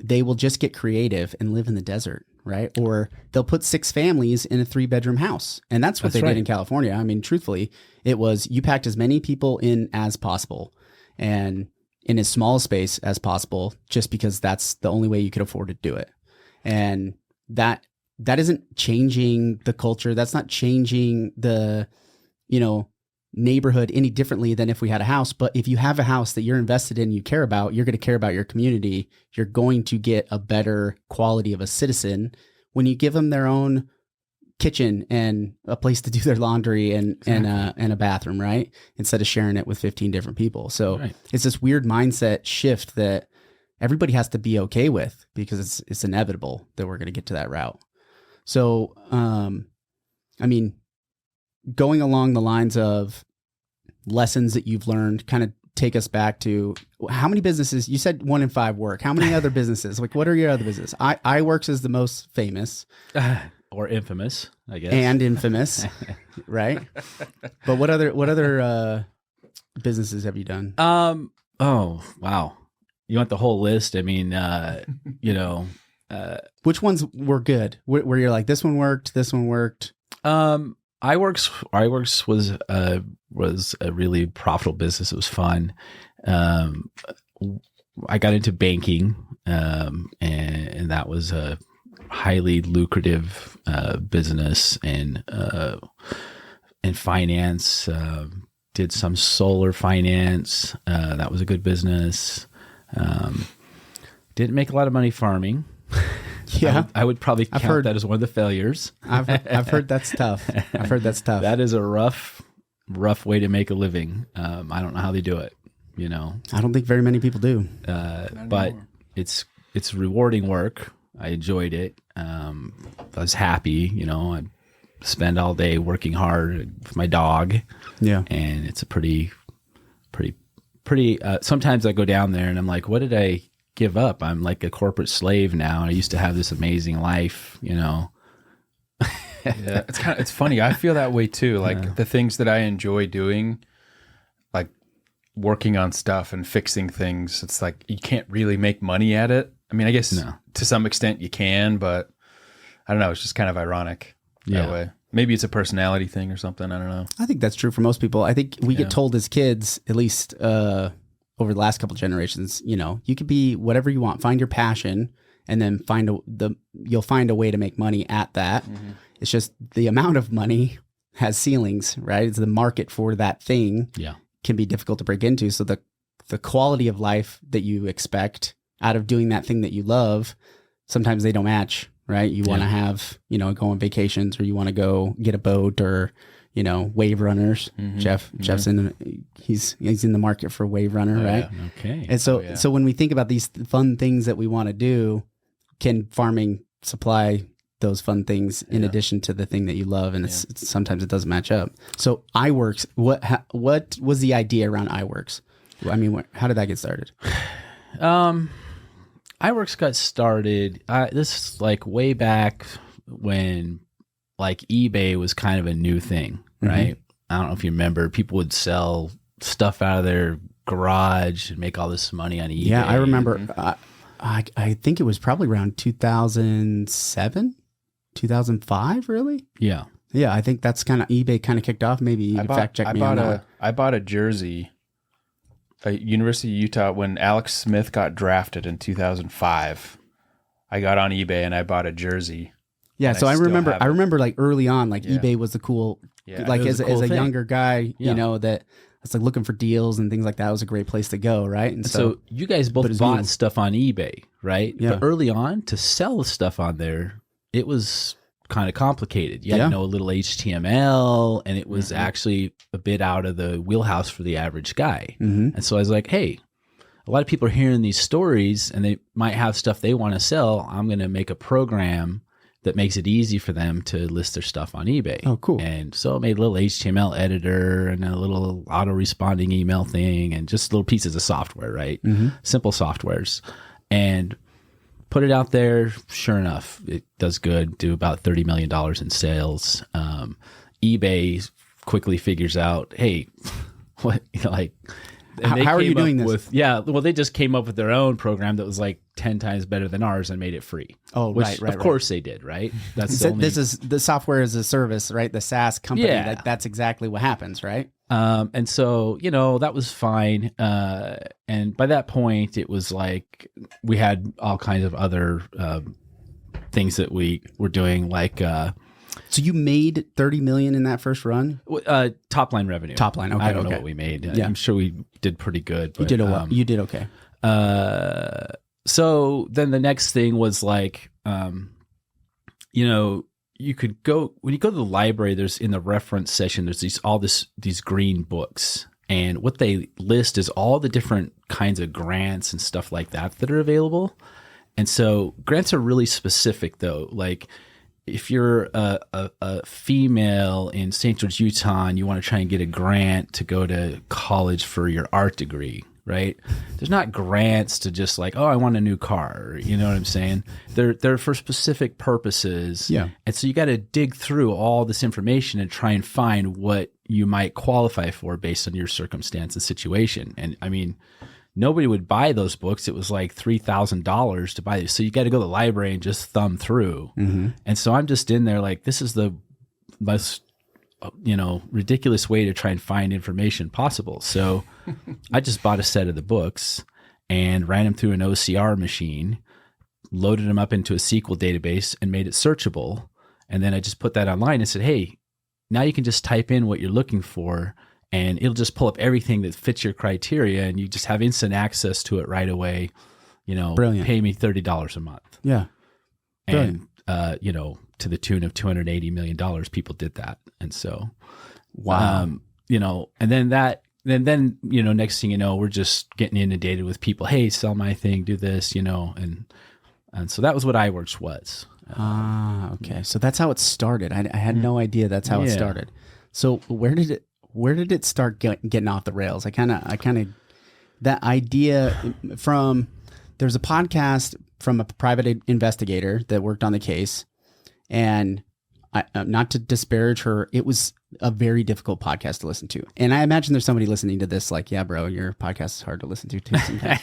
they will just get creative and live in the desert, right? Or they'll put 6 families in a 3-bedroom house, and that's what they did in California. I mean, truthfully, it was you packed as many people in as possible, and in as small a space as possible, just because that's the only way you could afford to do it. And that isn't changing the culture. That's not changing the, neighborhood any differently than if we had a house. But if you have a house that you're invested in, you care about, you're going to care about your community. You're going to get a better quality of a citizen when you give them their own kitchen and a place to do their laundry and a bathroom, right? Instead of sharing it with 15 different people. So it's this weird mindset shift that everybody has to be okay with, because it's inevitable that we're going to get to that route. So, I mean, going along the lines of lessons that you've learned, kind of take us back to how many businesses, you said 1 in 5 work. How many other businesses? Like, what are your other businesses? iWorks is the most famous. Or infamous, I guess. And infamous, right? But what other businesses have you done? Oh, wow. You want the whole list? I mean, which ones were good? Where you're like, this one worked, this one worked? iWorks was a really profitable business. It was fun. I got into banking, and that was a highly lucrative business, and finance. Did some solar finance. That was a good business. Didn't make a lot of money farming. Yeah, I would probably count that as one of the failures. I've heard that's tough. That is a rough way to make a living. I don't know how they do it. I don't think very many people do. But it's rewarding work. I enjoyed it. I was happy. I spend all day working hard with my dog. Yeah, and it's a pretty. Sometimes I go down there and I'm like, what did I give up? I'm like a corporate slave now. I used to have this amazing life. Yeah, it's funny. I feel that way too. Like the things that I enjoy doing, like working on stuff and fixing things. It's like you can't really make money at it. I mean, I guess to some extent you can, but I don't know. It's just kind of ironic that way. Maybe it's a personality thing or something. I don't know. I think that's true for most people. I think we get told as kids, at least over the last couple of generations, you could be whatever you want. Find your passion, and then you'll find a way to make money at that. Mm-hmm. It's just the amount of money has ceilings, right? It's the market for that thing. Yeah, can be difficult to break into. So the quality of life that you expect out of doing that thing that you love, sometimes they don't match, right? You want to have, go on vacations, or you want to go get a boat, or, wave runners. Mm-hmm. Jeff's he's in the market for wave runner, right? Yeah. Okay. And so when we think about these fun things that we want to do, can farming supply those fun things in addition to the thing that you love? And it's sometimes it doesn't match up. So iWorks, what was the idea around iWorks? I mean, how did that get started? iWorks got started, this is like way back when like eBay was kind of a new thing, right? Mm-hmm. I don't know if you remember, people would sell stuff out of their garage and make all this money on eBay. Yeah, I remember. I think it was probably around 2007, 2005, really? Yeah. Yeah, I think that's kind of eBay kind of kicked off. Maybe you can fact check me on that. I bought a jersey at University of Utah when Alex Smith got drafted in 2005. I got on eBay and I bought a jersey. Yeah, so I remember like early on, like eBay was the cool, like as a younger guy, you know, that it's like looking for deals and things like that. It was a great place to go, right? And so you guys both bought stuff on eBay, right? Yeah. But early on, to sell stuff on there, it was kind of complicated. You had to know a little HTML, and it was actually a bit out of the wheelhouse for the average guy. And so I was like, hey, a lot of people are hearing these stories and they might have stuff they want to sell. I'm going to make a program that makes it easy for them to list their stuff on eBay. Oh, cool. And so I made a little HTML editor and a little auto-responding email thing and just little pieces of software, right? Simple softwares. And put it out there. Sure enough, it does good, do about $30 million in sales. eBay quickly figures out, hey, what, like, how are you doing this? They just came up with their own program that was like 10 times better than ours and made it free. Oh, right. Of course they did, right? That's this is the software as a service, right? The SaaS company. Yeah. Like, that's exactly what happens, right? And so, that was fine. And by that point, it was like we had all kinds of other things that we were doing, like. So you made 30 million in that first run? Top line revenue. Top line. Okay. I don't know what we made. I'm sure we did pretty good. But, you did okay. So then the next thing was like, you could go when you go to the library. There's in the reference section. There's these green books, and what they list is all the different kinds of grants and stuff like that are available. And so grants are really specific, though. Like if you're a female in St. George, Utah, and you want to try and get a grant to go to college for your art degree, right? There's not grants to just like, oh, I want a new car. You know what I'm saying? They're for specific purposes. Yeah. And so you got to dig through all this information and try and find what you might qualify for based on your circumstance and situation. And I mean, nobody would buy those books. It was like $3,000 to buy these. So you got to go to the library and just thumb through. And so I'm just in there like, this is the most, ridiculous way to try and find information possible. So I just bought a set of the books and ran them through an OCR machine, loaded them up into a SQL database and made it searchable. And then I just put that online and said, hey, now you can just type in what you're looking for and it'll just pull up everything that fits your criteria and you just have instant access to it right away. Brilliant. Pay me $30 a month. Yeah. And, to the tune of $280 million, people did that. And so, wow. And then next thing you know, we're just getting inundated with people. Hey, sell my thing, do this, and so that was what iWorks was. Okay. So that's how it started. I had no idea that's how it started. So where did it start getting off the rails? I kind of that idea from, there's a podcast from a private investigator that worked on the case, and not to disparage her, it was a very difficult podcast to listen to. And I imagine there's somebody listening to this like, yeah, bro, your podcast is hard to listen to too sometimes.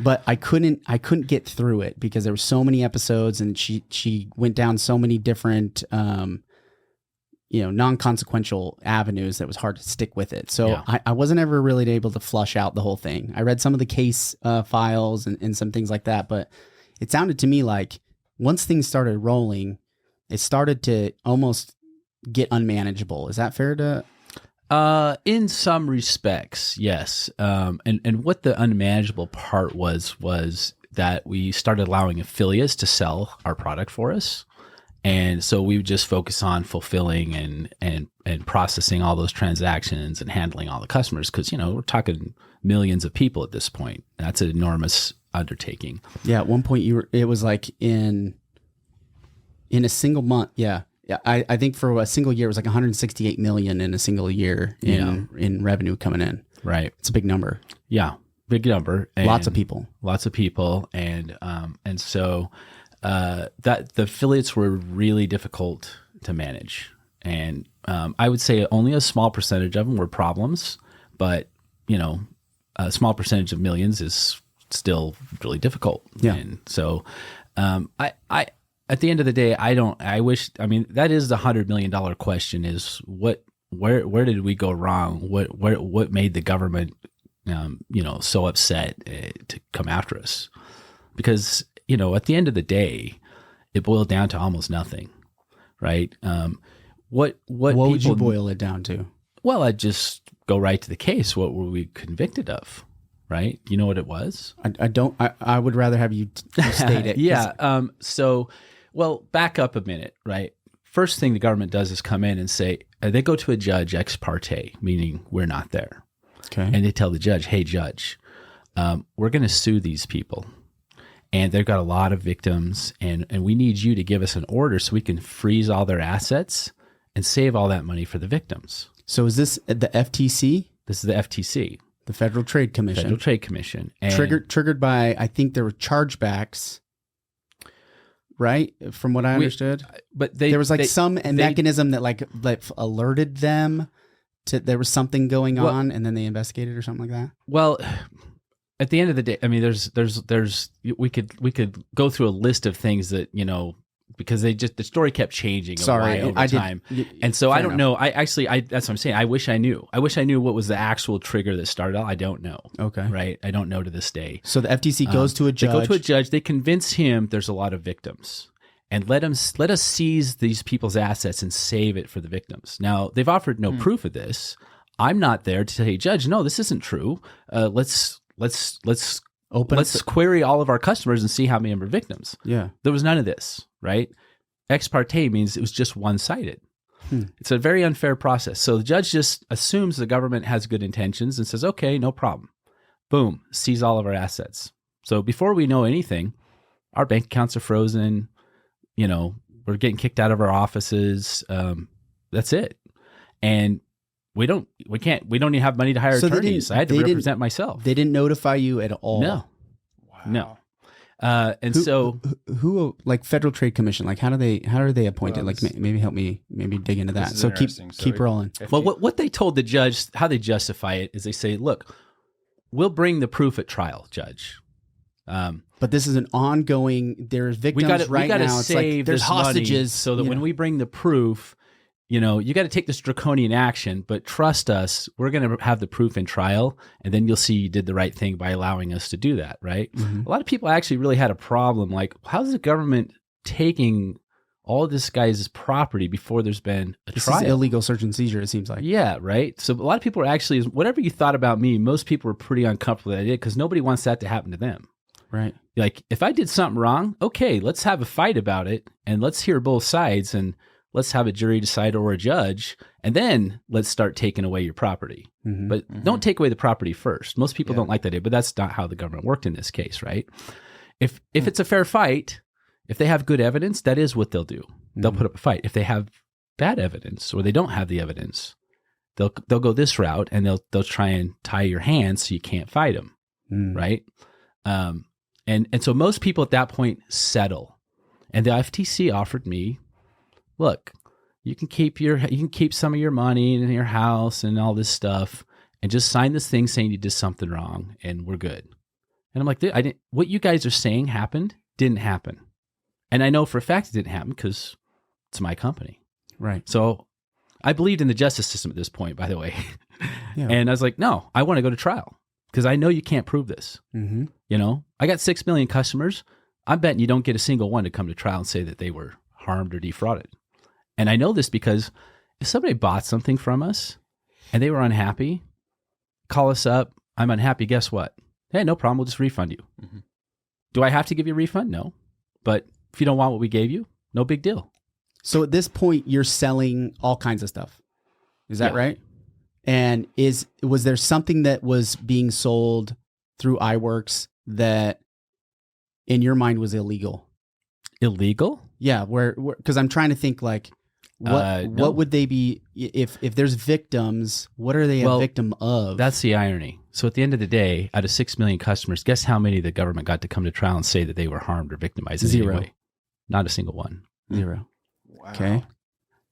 But I couldn't get through it because there were so many episodes and she went down so many different, non-consequential avenues that was hard to stick with it. So I wasn't ever really able to flush out the whole thing. I read some of the case files and some things like that, but it sounded to me like once things started rolling, it started to almost get unmanageable. Is that fair to? In some respects, yes. And what the unmanageable part was that we started allowing affiliates to sell our product for us. And so we would just focus on fulfilling and processing all those transactions and handling all the customers. Cause we're talking millions of people at this point. That's an enormous undertaking. Yeah. At one point it was like in a single month. Yeah. Yeah. I think for a single year, it was like 168 million in a single year in revenue coming in. Right. It's a big number. Yeah. Big number. And lots of people. And so, that the affiliates were really difficult to manage. And, I would say only a small percentage of them were problems, but a small percentage of millions is still really difficult. Yeah. And so, I at the end of the day, I mean, that is the $100 million question: is where did we go wrong? What made the government, so upset to come after us? Because, at the end of the day, it boiled down to almost nothing, right? What would you boil it down to? Well, I'd just go right to the case. What were we convicted of, right? You know what it was? I would rather have you state it. Yeah. Well, back up a minute, right? First thing the government does is come in and say, they go to a judge ex parte, meaning we're not there. Okay. And they tell the judge, hey, judge, we're going to sue these people. And they've got a lot of victims, and we need you to give us an order so we can freeze all their assets and save all that money for the victims. So is this the FTC? This is the FTC. The Federal Trade Commission. Federal Trade Commission. And Triggered by, I think there were chargebacks, right? From what I understood. But there was some mechanism that like alerted them to there was something going on, and then they investigated or something like that. Well, at the end of the day, I mean, we could go through a list of things that, because the story kept changing over time. And so I don't know. That's what I'm saying. I wish I knew. I wish I knew what was the actual trigger that started out. I don't know. Okay. Right. I don't know to this day. So the FTC goes to a judge. They go to a judge. They convince him there's a lot of victims, and let us seize these people's assets and save it for the victims. Now, they've offered no proof of this. I'm not there to say, Judge, no, this isn't true. Let's query all of our customers and see how many are victims. Yeah. There was none of this, right? Ex parte means it was just one-sided. It's a very unfair process. So the judge just assumes the government has good intentions and says, okay, no problem. Boom, seize all of our assets. So before we know anything, our bank accounts are frozen. We're getting kicked out of our offices. That's it. And we don't even have money to hire attorneys. I had to represent myself. They didn't notify you at all. No. Wow. No. Who like Federal Trade Commission, like how are they appointed? Like maybe help me dig into that. So keep rolling. Well, what they told the judge, how they justify it is they say, look, we'll bring the proof at trial, Judge. But this is an ongoing. There's victims right now. It's like there's hostages, so that when we bring the proof, you got to take this draconian action. But trust us, we're going to have the proof in trial, and then you'll see you did the right thing by allowing us to do that. Right? Mm-hmm. A lot of people actually really had a problem. Like, how's the government taking all of this guy's property before there's been a trial? This is illegal search and seizure. It seems like. Yeah. Right. So a lot of people are actually, whatever you thought about me, most people were pretty uncomfortable with that idea because nobody wants that to happen to them. Right. Like, if I did something wrong, okay, let's have a fight about it and let's hear both sides and let's have a jury decide or a judge, and then let's start taking away your property. Mm-hmm. But don't take away the property first. Most people don't like that idea, but that's not how the government worked in this case, right? If it's a fair fight, if they have good evidence, that is what they'll do. They'll put up a fight. If they have bad evidence or they don't have the evidence, they'll go this route and they'll try and tie your hands so you can't fight them, right? And so most people at that point settle. And the FTC offered me, look, you can keep some of your money in your house and all this stuff, and just sign this thing saying you did something wrong, and we're good. And I'm like, what you guys are saying didn't happen, and I know for a fact it didn't happen because it's my company, right? So I believed in the justice system at this point, by the way, and I was like, no, I want to go to trial because I know you can't prove this. Mm-hmm. I got 6 million customers. I'm betting you don't get a single one to come to trial and say that they were harmed or defrauded. And I know this because if somebody bought something from us and they were unhappy, call us up. I'm unhappy. Guess what? Hey, no problem. We'll just refund you. Mm-hmm. Do I have to give you a refund? No. But if you don't want what we gave you, no big deal. So at this point, you're selling all kinds of stuff. Is that right? And was there something that was being sold through iWorks that in your mind was illegal? Illegal? Yeah. Because I'm trying to think like, what would they be if there's victims? What are they a victim of? That's the irony. So at the end of the day, out of 6 million customers, guess how many the government got to come to trial and say that they were harmed or victimized? In 0. Any way? Not a single one. 0. Wow. Okay.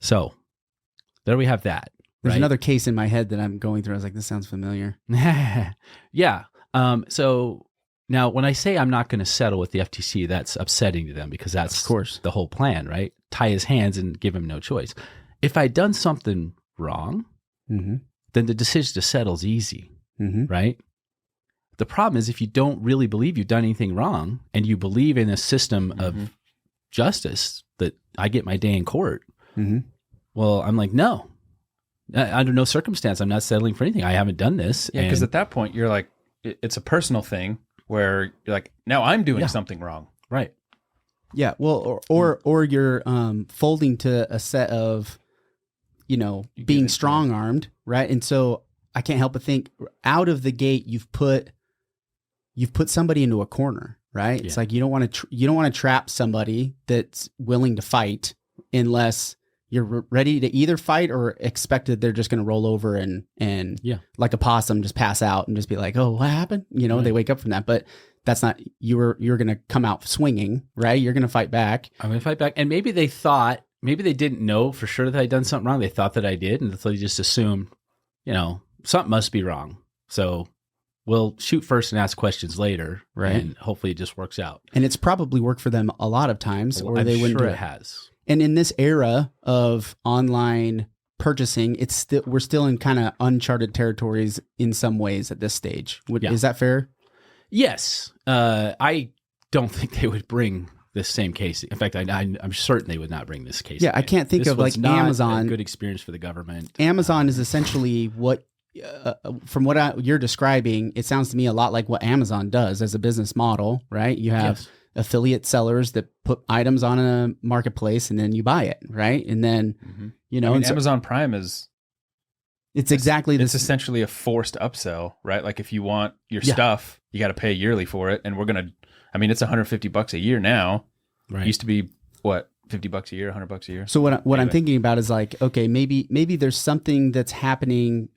So there we have that. There's another case in my head that I'm going through. I was like, this sounds familiar. Yeah. So Now, when I say I'm not going to settle with the FTC, that's upsetting to them because that's Of course. the whole plan, right? Tie his hands and give him no choice. If I'd done something wrong, Mm-hmm. then the decision to settle is easy, Mm-hmm. right? The problem is if you don't really believe you've done anything wrong and you believe in a system of justice that I get my day in court, Mm-hmm. well, I'm like, no, under no circumstance, I'm not settling for anything. I haven't done this. Yeah, because And- at that point you're like, it's a personal thing where you're like, now I'm doing something wrong. right. Yeah, well, or you're folding to a set of, being strong armed, right? And so I can't help but think, out of the gate, you've put somebody into a corner, right? It's Yeah. like you don't want to trap somebody that's willing to fight unless you're ready to either fight or expect that they're just going to roll over and Yeah. like a possum just pass out and just be like, oh, what happened? Right. They wake up from that, but. That's not you're going to come out swinging, right? You're going to fight back. I'm going to fight back. And maybe they didn't know for sure that I'd done something wrong. They thought that I did. And so they just assumed, something must be wrong. So we'll shoot first and ask questions later. Right. And hopefully it just works out. And it's probably worked for them a lot of times, or I'm they wouldn't sure do it it. has. And in this era of online purchasing, we're still in kind of uncharted territories in some ways at this stage. Yeah. Is that fair? Yes. I don't think they would bring this same case. In fact, I'm certain they would not bring this case. Yeah, I again. can't think This of, was like, not Amazon. a good experience for the government. Amazon is essentially what, from what you're describing, it sounds to me a lot like what Amazon does as a business model, right? You have Yes. affiliate sellers that put items on a marketplace and then you buy it, right? And then, and so Amazon Prime is it's exactly it's this. essentially a forced upsell, right? Like if you want your Yeah. stuff, you got to pay yearly for it, and it's $150 a year now. Right. It used to be what, $50 a year, $100 a year. So what I'm Anyway. thinking about is like, okay, maybe there's something that's happening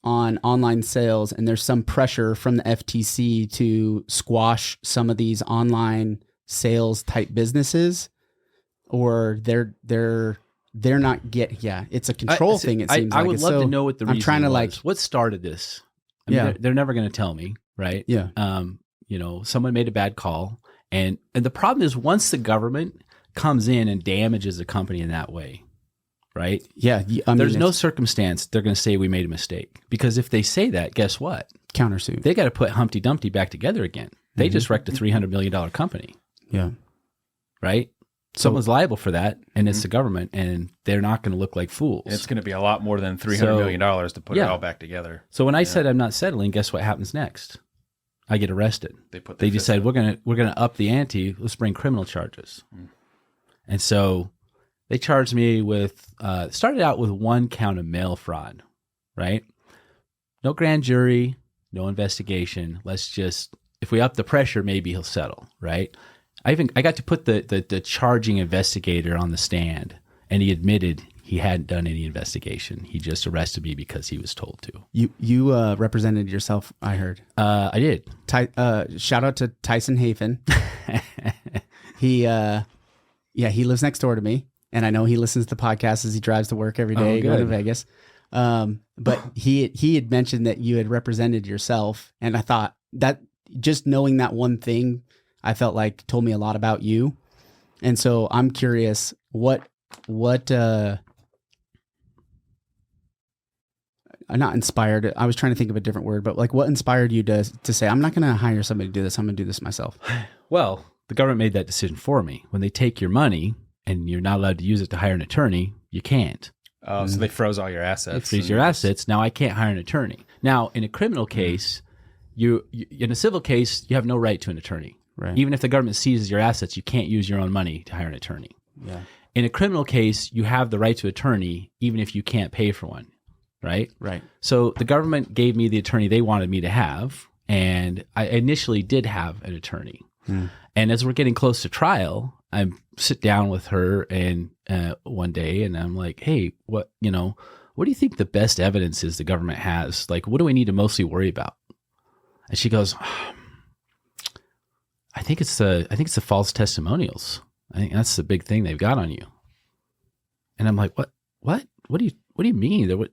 on online sales, and there's some pressure from the FTC to squash some of these online sales type businesses, or they're not it's a control thing. It seems I like would It's love so- to know what the reason I'm trying to was. What started this? I mean, Yeah. they're never going to tell me, right? Yeah. Someone made a bad call, and the problem is once the government comes in and damages a company in that way, right? Yeah, I mean, There's no it's circumstance they're going to say we made a mistake, because if they say that, guess what? countersuit. They got to put Humpty Dumpty back together again. They Mm-hmm. just wrecked a $300 million company, Yeah. right? Someone's liable for that, and it's the government, and they're not going to look like fools. It's going to be a lot more than $300 million to put it yeah. all back together. So when I said I'm not settling, guess what happens next? I get arrested. They decide we're gonna up the ante. Let's bring criminal charges. And so they charged me with started out with one count of mail fraud, right? No grand jury, no investigation. Let's just, if we up the pressure, maybe he'll settle, right? I got to put the charging investigator on the stand, and he admitted he hadn't done any investigation. He just arrested me because he was told to. You represented yourself, I heard. I did. Shout out to Tyson Hafen. He lives next door to me, and I know he listens to the podcast as he drives to work every day going to good. Vegas. But he had mentioned that you had represented yourself, and I thought that just knowing that one thing, I felt like told me a lot about you. And so I'm curious, I'm not inspired. I was trying to think of a different word, but like what inspired you to say, I'm not going to hire somebody to do this. I'm going to do this myself. Well, the government made that decision for me. When they take your money and you're not allowed to use it to hire an attorney, you can't. Oh, so they froze all your assets. They freeze your assets. Now I can't hire an attorney. Now, in a criminal case, you in a civil case, you have no right to an attorney. Right. Even if the government seizes your assets, you can't use your own money to hire an attorney. Yeah. In a criminal case, you have the right to attorney even if you can't pay for one, right? Right. So the government gave me the attorney they wanted me to have, and I initially did have an attorney. And as we're getting close to trial, I sit down with her and one day, and I'm like, "Hey, what do you think the best evidence is the government has? Like, what do we need to mostly worry about?" And she goes, I think it's the false testimonials. I think that's the big thing they've got on you." And I'm like, What do you mean?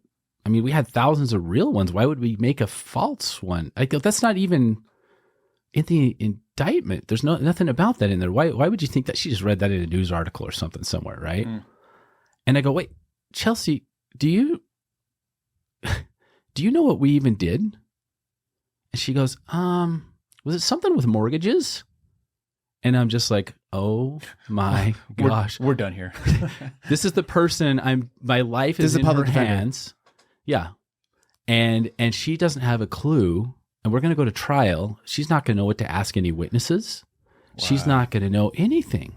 We had thousands of real ones. Why would we make a false one? I go, that's not even in the indictment, there's nothing about that in there. Why would you think that? She just read that in a news article or something somewhere, right? And I go, wait, Chelsea, do you know what we even did? And she goes, was it something with mortgages? And I'm just like, oh my gosh. We're done here. This is the person my life is in her hands. Yeah. And she doesn't have a clue. And we're going to go to trial. She's not going to know what to ask any witnesses. Wow. She's not going to know anything.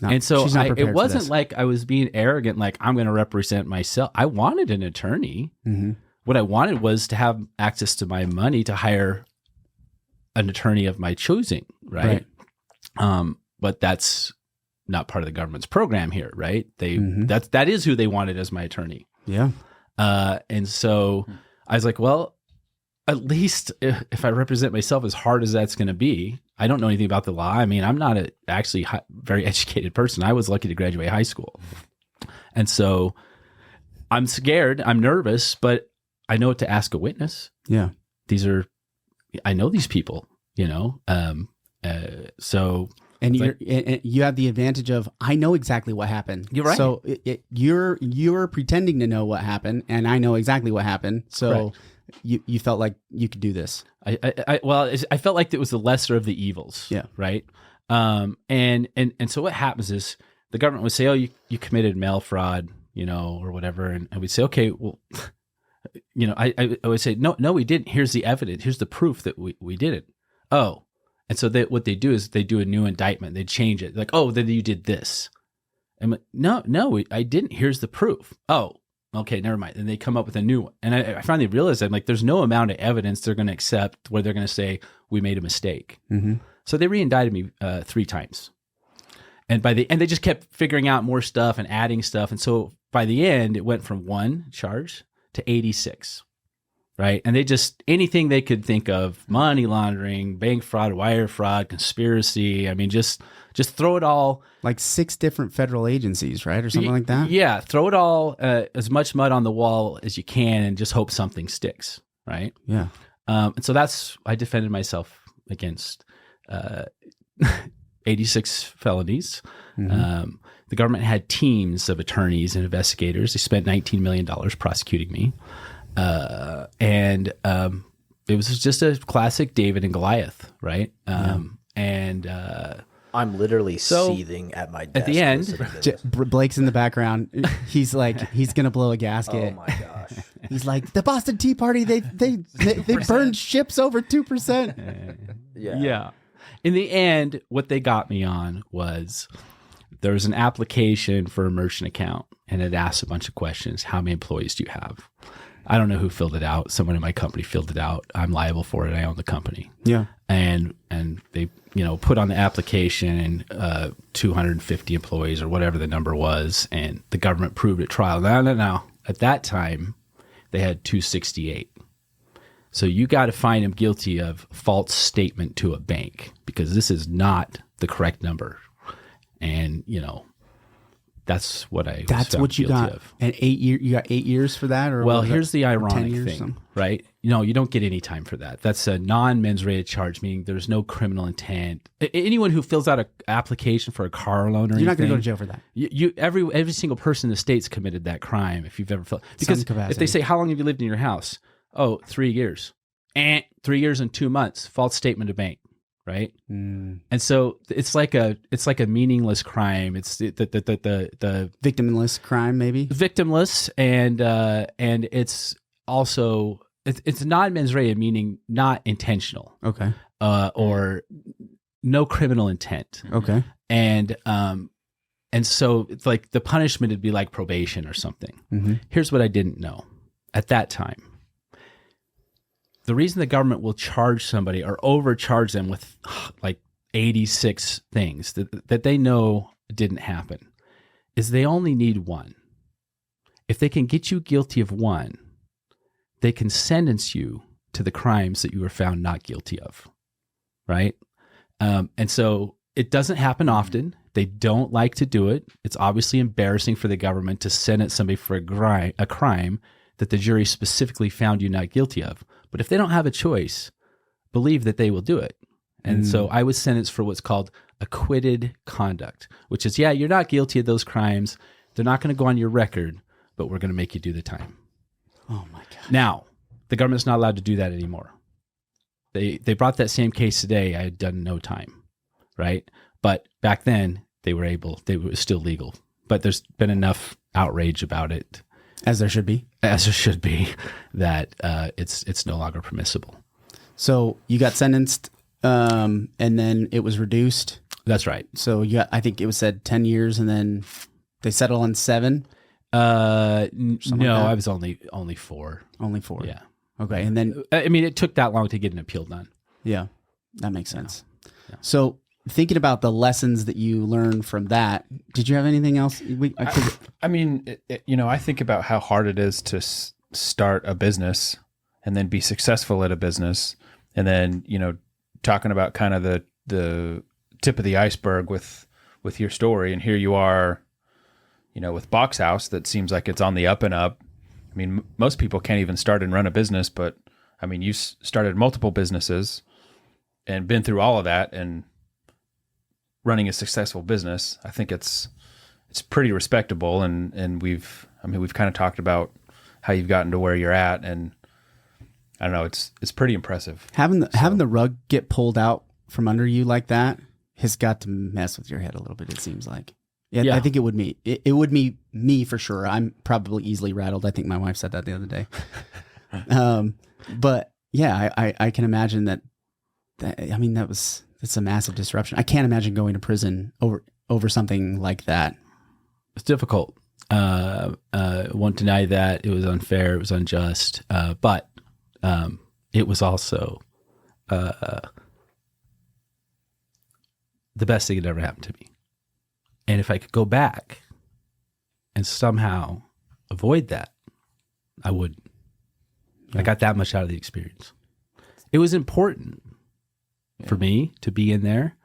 And so it wasn't like I was being arrogant, like I'm going to represent myself. I wanted an attorney. Mm-hmm. What I wanted was to have access to my money to hire an attorney of my choosing, right? But that's not part of the government's program here, right? That is who they wanted as my attorney. Yeah. And so I was like, well, at least if I represent myself, as hard as that's going to be, I don't know anything about the law. I mean, I'm not actually very educated person. I was lucky to graduate high school. And so I'm scared, I'm nervous, but I know what to ask a witness. Yeah. I know these people, you know? So... And you have the advantage of, I know exactly what happened. You're right. So you're pretending to know what happened, and I know exactly what happened. So you felt like you could do this. I felt like it was the lesser of the evils. Yeah. Right. And so what happens is the government would say, oh, you committed mail fraud, you know, or whatever, and we'd say, okay, well, you know, I would say, no, we didn't. Here's the evidence. Here's the proof that we did it. Oh. And so what they do is they do a new indictment. They change it. Like, oh, then you did this. I'm like, no, I didn't. Here's the proof. Oh, okay, never mind. And they come up with a new one. And I finally realized I'm like, there's no amount of evidence they're going to accept where they're going to say we made a mistake. Mm-hmm. So they re-indicted me 3 times. And they just kept figuring out more stuff and adding stuff. And so by the end, it went from 1 charge to 86. Right. And they just, anything they could think of, money laundering, bank fraud, wire fraud, conspiracy. I mean, just throw it all. Like 6 different federal agencies, right? Or something like that? Yeah. Throw it all, as much mud on the wall as you can and just hope something sticks. Right. Yeah. And so I defended myself against 86 felonies. Mm-hmm. The government had teams of attorneys and investigators. They spent $19 million prosecuting me. And it was just a classic David and Goliath, right? And I'm literally seething at my desk. At the end, Blake's in the background. He's like, he's gonna blow a gasket. Oh my gosh! He's like, the Boston Tea Party. They burned ships over 2%. Yeah. In the end, what they got me on was there was an application for a merchant account, and it asked a bunch of questions. How many employees do you have? I don't know who filled it out. Someone in my company filled it out. I'm liable for it. I own the company. Yeah. And they, put on the application and 250 employees or whatever the number was, and the government proved at trial. No. At that time, they had 268. So you got to find him guilty of false statement to a bank because this is not the correct number. And, that's what I. That's what you got. Of. And 8 years. You got 8 years for that, or well, here's the ironic thing, right? You don't get any time for that. That's a non-mens rea charge, meaning there's no criminal intent. Anyone who fills out an application for a car loan or you're not going to go to jail for that. Every single person in the state's committed that crime if you've ever filled. Because if they say how long have you lived in your house? Oh, 3 years. 3 years and 2 months. False statement to bank. Right. And so it's like a meaningless crime. It's the victimless crime, maybe victimless. And it's also, it's non-mens rea, meaning not intentional. Okay. Or no criminal intent. Okay. And so it's like the punishment would be like probation or something. Mm-hmm. Here's what I didn't know at that time. The reason the government will charge somebody or overcharge them with like 86 things that they know didn't happen is they only need one. If they can get you guilty of one, they can sentence you to the crimes that you were found not guilty of, right? And so it doesn't happen often. They don't like to do it. It's obviously embarrassing for the government to sentence somebody for a crime that the jury specifically found you not guilty of. But if they don't have a choice, believe that they will do it. And so I was sentenced for what's called acquitted conduct, which is, yeah, you're not guilty of those crimes. They're not going to go on your record, but we're going to make you do the time. Oh my God. Now, the government's not allowed to do that anymore. They brought that same case today. I had done no time, right? But back then they were still legal. But there's been enough outrage about it, as there should be, that it's no longer permissible. So you got sentenced, and then it was reduced. That's right. So you got, I think it was said 10 years, and then they settled on 7. No, like I was only 4. Only 4. Yeah. Okay, and then I mean, it took that long to get an appeal done. Yeah, that makes sense. Yeah. So thinking about the lessons that you learned from that, did you have anything else? I mean, I think about how hard it is to start a business and then be successful at a business, and then talking about kind of the tip of the iceberg with your story, and here you are, with Box House that seems like it's on the up and up. I mean, most people can't even start and run a business, but I mean, you started multiple businesses and been through all of that and running a successful business. I think it's pretty respectable, and we've kind of talked about how you've gotten to where you're at, and I don't know, it's pretty impressive. Having the rug get pulled out from under you like that has got to mess with your head a little bit, it seems like. Yeah. I think it would be. It would be me for sure. I'm probably easily rattled. I think my wife said that the other day. But yeah, I can imagine that. I mean, that's a massive disruption. I can't imagine going to prison over something like that. It's difficult. Won't deny that it was unfair. It was unjust. But it was also the best thing that ever happened to me. And if I could go back and somehow avoid that, I would. Yeah. I got that much out of the experience. It was important for me to be in there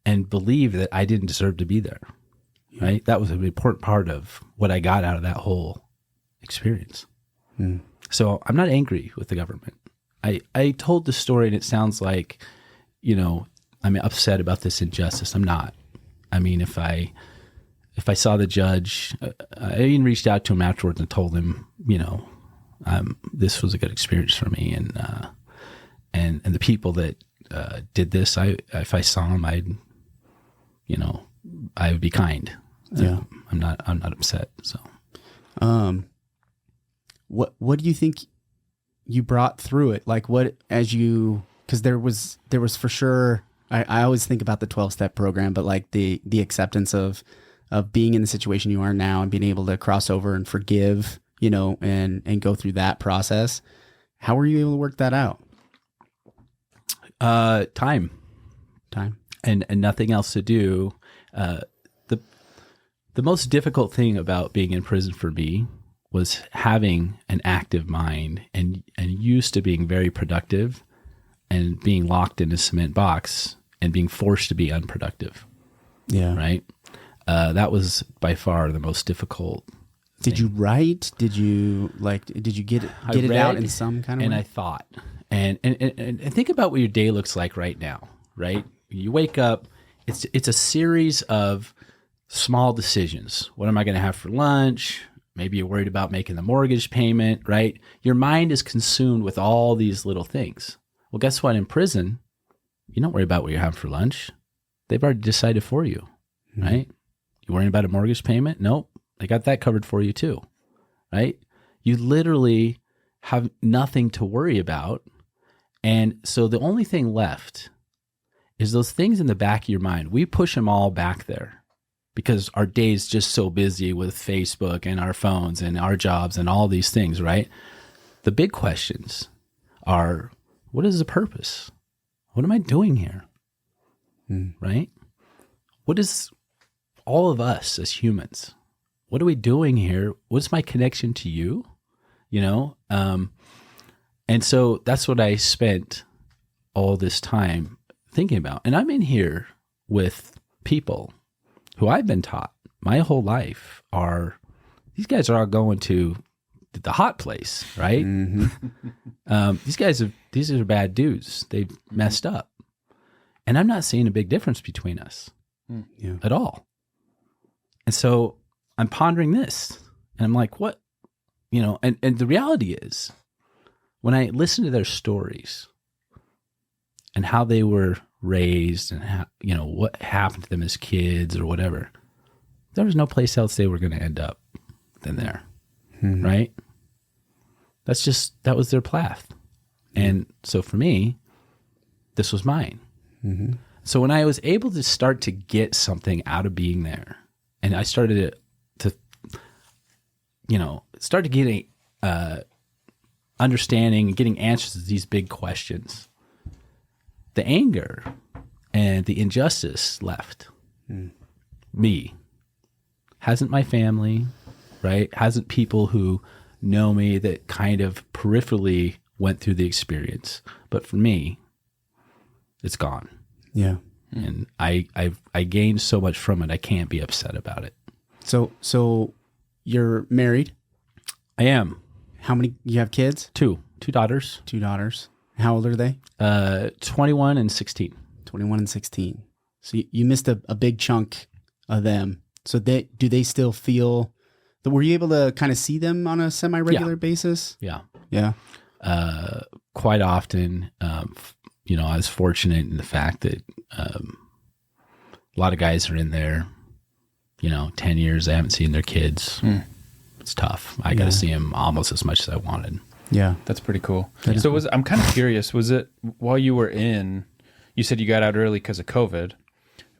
and believe that I didn't deserve to be there. Right? That was an important part of what I got out of that whole experience. So I'm not angry with the government. I told the story and it sounds like, I'm upset about this injustice. I'm not. I mean, if I saw the judge, I even reached out to him afterwards and told him, this was a good experience for me, and the people that did this, if I saw them, I would be kind. Yeah, I'm not upset. So, what do you think you brought through it? Like because there was for sure. I always think about the 12-step program, but like the acceptance of being in the situation you are now and being able to cross over and forgive, and go through that process. How were you able to work that out? Time, and nothing else to do. The most difficult thing about being in prison for me was having an active mind and used to being very productive, and being locked in a cement box and being forced to be unproductive. Yeah. Right. That was by far the most difficult. Did you write? Did you get it out in some kind of way? And I thought, and think about what your day looks like right now, right? You wake up, it's a series of small decisions. What am I going to have for lunch? Maybe you're worried about making the mortgage payment, right? Your mind is consumed with all these little things. Well, guess what? In prison, you don't worry about what you're having for lunch. They've already decided for you, right? You worrying about a mortgage payment? Nope. They got that covered for you too, right? You literally have nothing to worry about. And so the only thing left is those things in the back of your mind. We push them all back there because our day's just so busy with Facebook and our phones and our jobs and all these things, right? The big questions are, what is the purpose? What am I doing here? Right? What is all of us as humans? What are we doing here? What's my connection to you? And so that's what I spent all this time thinking about. And I'm in here with people who I've been taught my whole life these guys are all going to the hot place, right? These are bad dudes. They've messed up. And I'm not seeing a big difference between us at all. And so I'm pondering this, and I'm like, what, and the reality is, when I listen to their stories and how they were raised and how, what happened to them as kids or whatever, there was no place else they were going to end up than there. Right? That was their path. And so for me, this was mine. So when I was able to start to get something out of being there, and I started to start to get a understanding and getting answers to these big questions, the anger and the injustice left me. Hasn't my family, right? Hasn't people who know me that kind of peripherally went through the experience. But for me, it's gone. Yeah. And I gained so much from it. I can't be upset about it. So you're married? I am. How many, you have kids? Two daughters. 2 daughters. How old are they? 21 and 16. 21 and 16. So you missed a big chunk of them. So do they still feel that, were you able to kind of see them on a semi-regular basis? Yeah. Yeah. Quite often, I was fortunate in the fact that a lot of guys are in there, 10 years, they haven't seen their kids. It's tough. I got to see them almost as much as I wanted. Yeah. That's pretty cool. So I'm kind of curious, was it while you were in, you said you got out early because of COVID.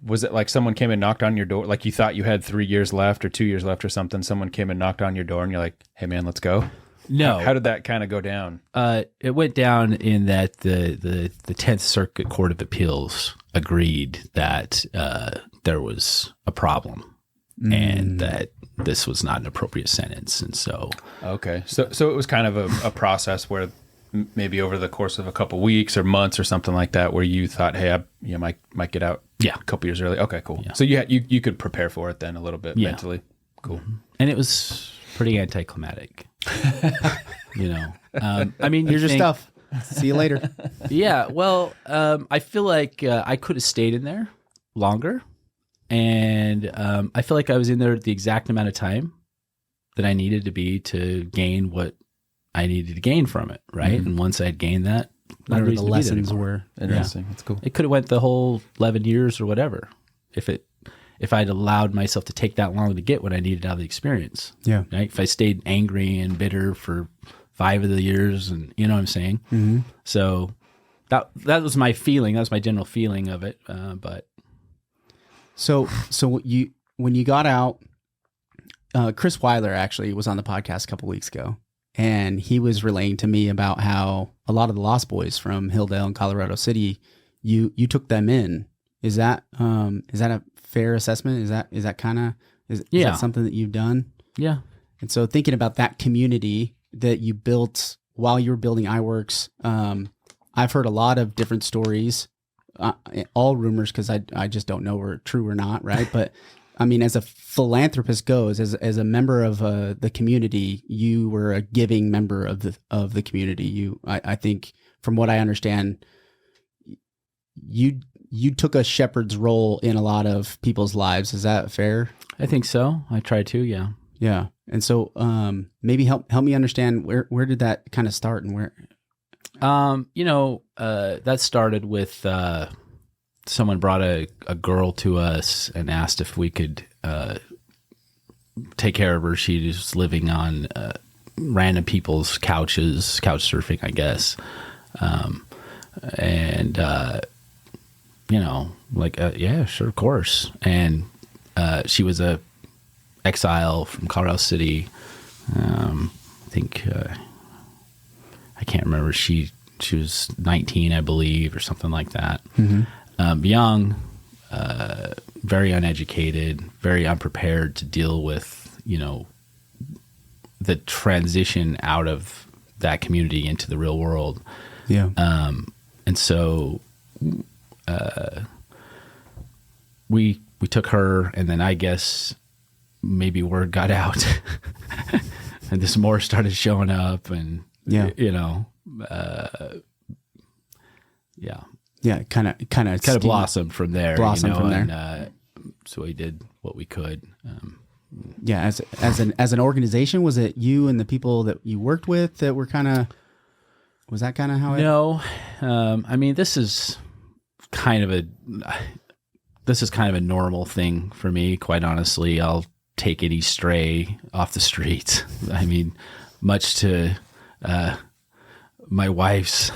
Was it like someone came and knocked on your door? Like you thought you had 3 years left or 2 years left or something. Someone came and knocked on your door and you're like, hey man, let's go. No. How did that kind of go down? It went down in that the 10th Circuit Court of Appeals agreed that there was a problem and that this was not an appropriate sentence. And so... Okay. So it was kind of a process where maybe over the course of a couple weeks or months or something like that, where you thought, hey, I might get out a couple years early. Okay, cool. Yeah. So you could prepare for it then a little bit mentally. Cool. And it was pretty anticlimactic. Here's your stuff. See you later. Yeah. Well, I feel like I could have stayed in there longer. And I feel like I was in there the exact amount of time that I needed to be to gain what I needed to gain from it. Right. And once I'd gained that, whatever the lessons were. Interesting. That's cool. It could have went the whole 11 years or whatever if I'd allowed myself to take that long to get what I needed out of the experience. Yeah. Right? If I stayed angry and bitter for 5 of the years, and you know what I'm saying? Mm-hmm. So that was my feeling. That was my general feeling of it. But so when you got out, Chris Weiler actually was on the podcast a couple weeks ago, and he was relaying to me about how a lot of the Lost Boys from Hilldale and Colorado City, you took them in. Is that a fair assessment? Is that something that you've done? Yeah. And so thinking about that community that you built while you were building iWorks, I've heard a lot of different stories, all rumors, because I just don't know were true or not, right? But I mean, as a philanthropist goes, as a member of the community, you were a giving member of the community. I think, from what I understand, you took a shepherd's role in a lot of people's lives. Is that fair? I think so. I try to, yeah. Yeah. And so maybe help me understand where did that kind of start and where? That started with someone brought a girl to us and asked if we could take care of her. She was living on random people's couches, couch surfing, I guess. Yeah, sure, of course. And she was a exile from Colorado City. I think I can't remember. She was 19, I believe, or something like that. Mm-hmm. Young, very uneducated, very unprepared to deal with, the transition out of that community into the real world. Yeah. And so we took her, and then I guess maybe word got out and this more started showing up, and yeah. Yeah. Yeah, kind of blossomed from there. Blossomed from there. And, so we did what we could. Yeah, as an organization, was it you and the people that you worked with that were was that kind of how it? No, I mean, this is kind of a normal thing for me. Quite honestly, I'll take any stray off the street. I mean, much to my wife's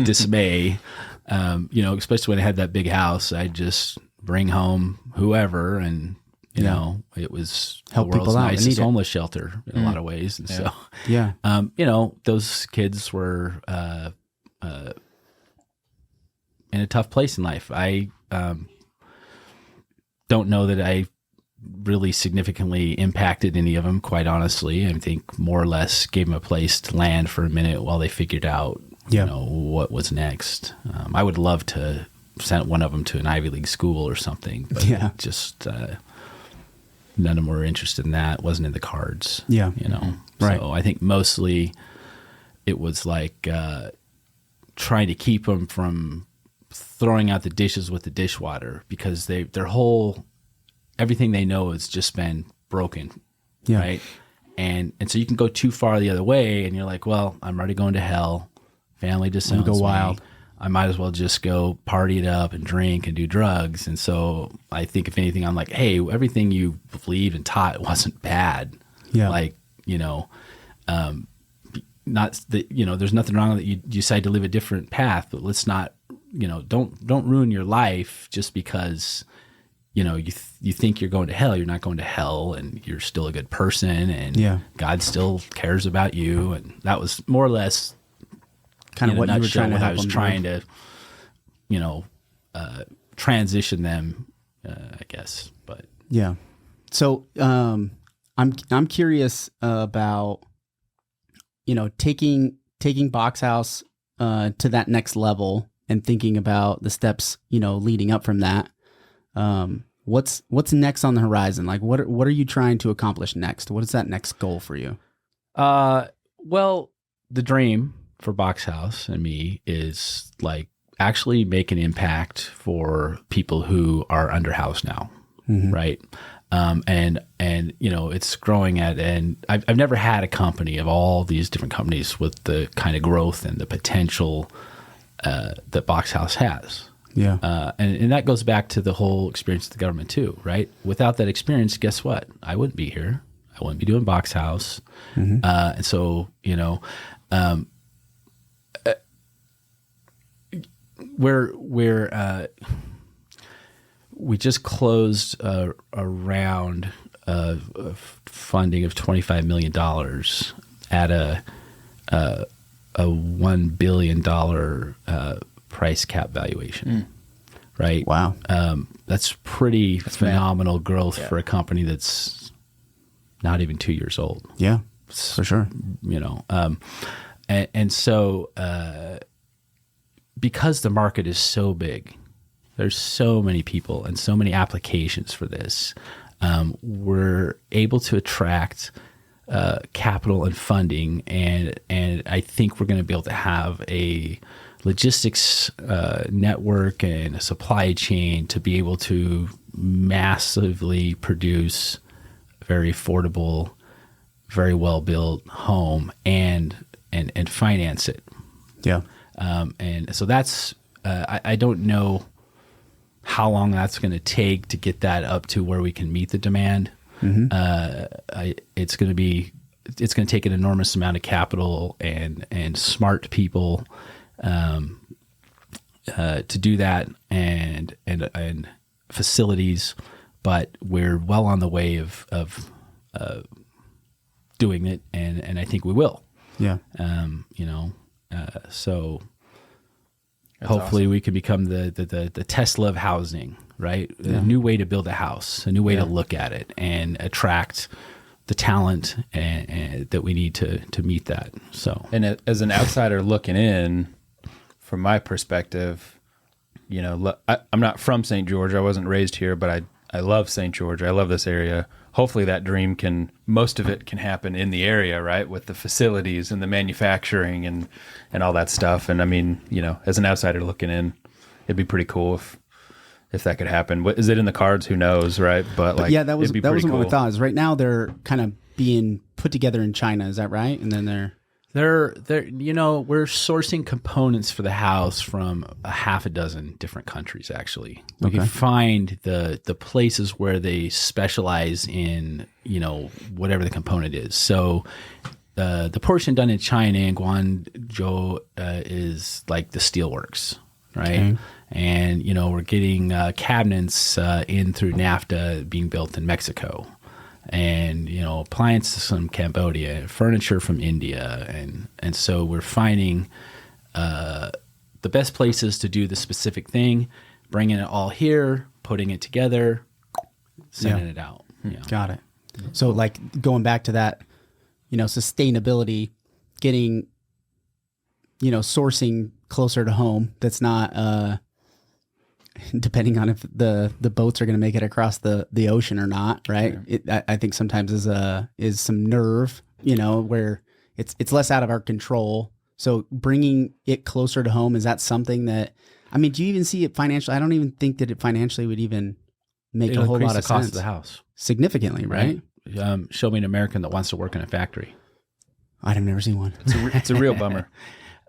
dismay, especially when I had that big house, I'd just bring home whoever, and you know, it was help the world's people out. nicest homeless shelter in a lot of ways. And so, those kids were in a tough place in life. I don't know that I really significantly impacted any of them, quite honestly. I think more or less gave them a place to land for a minute while they figured out, what was next. I would love to send one of them to an Ivy League school or something, but just none of them were interested in that. It wasn't in the cards. Yeah. Right. So I think mostly it was like trying to keep them from throwing out the dishes with the dishwater, because everything they know has just been broken. Yeah. Right. And so you can go too far the other way, and you're like, well, I'm already going to hell. Family disowns me. Go wild. I might as well just go party it up and drink and do drugs. And so I think, if anything, I'm like, hey, everything you believed and taught wasn't bad. Yeah. Like, not that, there's nothing wrong that you decide to live a different path, but let's not, don't ruin your life just because, you think you're going to hell. You're not going to hell, and you're still a good person, and God still cares about you. And that was more or less kind of what you were trying to help I was them trying to, transition them, I guess. But yeah. So I'm curious about, taking Box House to that next level and thinking about the steps, leading up from that. What's next on the horizon? Like, what are you trying to accomplish next? What is that next goal for you? Well, the dream for Box House and me is like actually make an impact for people who are underhoused now. Mm-hmm. Right. And it's growing and I've never had a company of all these different companies with the kind of growth and the potential, that Box House has. Yeah. And that goes back to the whole experience of the government too, right? Without that experience, guess what? I wouldn't be here. I wouldn't be doing Box House. Mm-hmm. And so, we just closed a round of funding of $25 million at a $1 billion price cap valuation. Right? Wow. That's phenomenal growth for a company that's not even 2 years old. Yeah, for sure. And so because the market is so big, there's so many people and so many applications for this, we're able to attract capital and funding, and I think we're going to be able to have a logistics network and a supply chain to be able to massively produce a very affordable, very well built home and finance it. Yeah. And so that's I don't know how long that's going to take to get that up to where we can meet the demand. Mm-hmm. It's going to take an enormous amount of capital and smart people to do that, and facilities, but we're well on the way of doing it, and I think we will. Yeah. So that's hopefully awesome. We can become the Tesla of housing, right? A new way to build a house, a new way to look at it, and attract the talent and that we need to meet that. So, and as an outsider looking in, from my perspective, I'm not from St. George. I wasn't raised here, but I love St. George. I love this area. hopefully that dream most of it can happen in the area, right? With the facilities and the manufacturing and all that stuff. And I mean, as an outsider looking in, it'd be pretty cool if that could happen. Is it in the cards? Who knows, right? But yeah, that was cool. What I thought. Is right now they're kind of being put together in China. Is that right? And then they're we're sourcing components for the house from a half a dozen different countries. Actually, we can find the places where they specialize in whatever the component is. So the portion done in China in Guangzhou is like the steelworks, right? Okay. And we're getting cabinets in through NAFTA being built in Mexico. And appliances from Cambodia, furniture from India, and so we're finding the best places to do the specific thing, bringing it all here, putting it together, sending it out. Got it. So like going back to that, sustainability, getting sourcing closer to home. That's not depending on if the boats are going to make it across the ocean or not, right? Yeah. I think sometimes is some nerve, where it's less out of our control. So bringing it closer to home, is that something that, do you even see it financially? I don't even think that it financially would even make a whole lot of sense. Cost of the house significantly, right? Show me an American that wants to work in a factory. I've never seen one. It's a real bummer.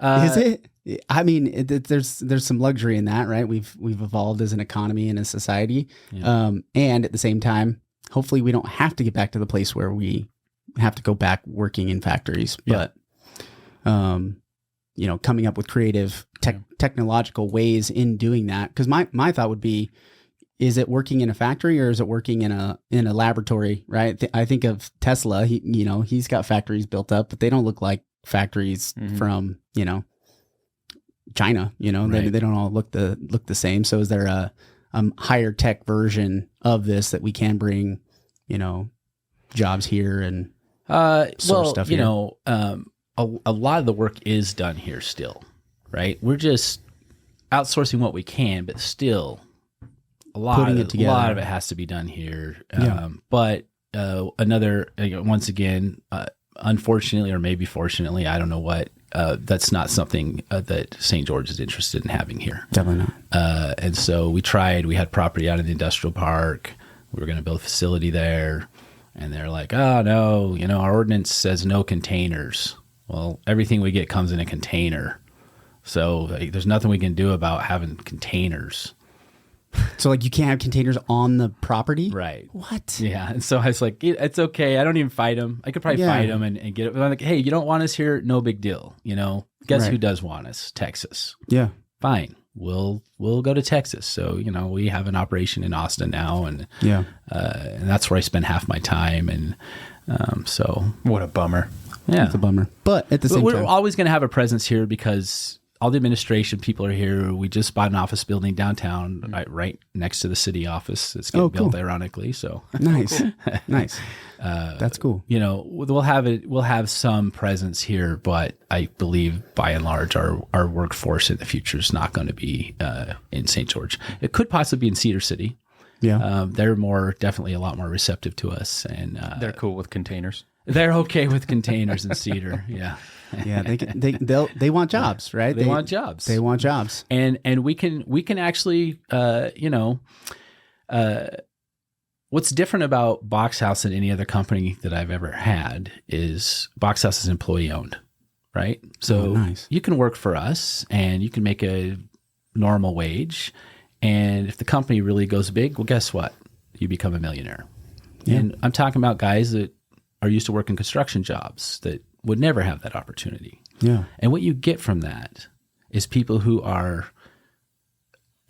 Is it? There's some luxury in that, right? We've evolved as an economy and a society, and at the same time, hopefully, we don't have to get back to the place where we have to go back working in factories. But, coming up with creative technological ways in doing that. Because my thought would be, is it working in a factory or is it working in a laboratory? Right? I think of Tesla. He's got factories built up, but they don't look like factories from China. Right. They don't all look the same. So is there a higher tech version of this that we can bring jobs here and source stuff here? A lot of the work is done here still, right? We're just outsourcing what we can, but still a lot of it has to be done here. But once again, unfortunately, or maybe fortunately, I don't know what, that's not something that St. George is interested in having here. Definitely not. And so we had property out in the industrial park. We were going to build a facility there. And they're like, oh, no, our ordinance says no containers. Well, everything we get comes in a container. So there's nothing we can do about having containers. So you can't have containers on the property? Right. What? Yeah. And so I was like, it's okay. I don't even fight them. I could probably fight them and get it. But I'm like, hey, you don't want us here? No big deal. Guess who does want us? Texas. Yeah. Fine. We'll go to Texas. So, we have an operation in Austin now. And and that's where I spend half my time. And so. What a bummer. Yeah. It's a bummer. But at the same time. We're always going to have a presence here because all the administration people are here. We just bought an office building downtown, right next to the city office. It's getting built, ironically. So nice, nice. That's cool. We'll have some presence here, but I believe by and large our workforce in the future is not going to be in St. George. It could possibly be in Cedar City. Yeah, they're definitely a lot more receptive to us, and they're cool with containers. They're okay with containers in Cedar. Yeah. Yeah, they want jobs, right? They want jobs. They want jobs, and we can actually, what's different about Box House than any other company that I've ever had is Box House is employee owned, right? So nice. You can work for us and you can make a normal wage, and if the company really goes big, well, guess what? You become a millionaire. Yeah. And I'm talking about guys that are used to working construction jobs that would never have that opportunity. Yeah. And what you get from that is people who are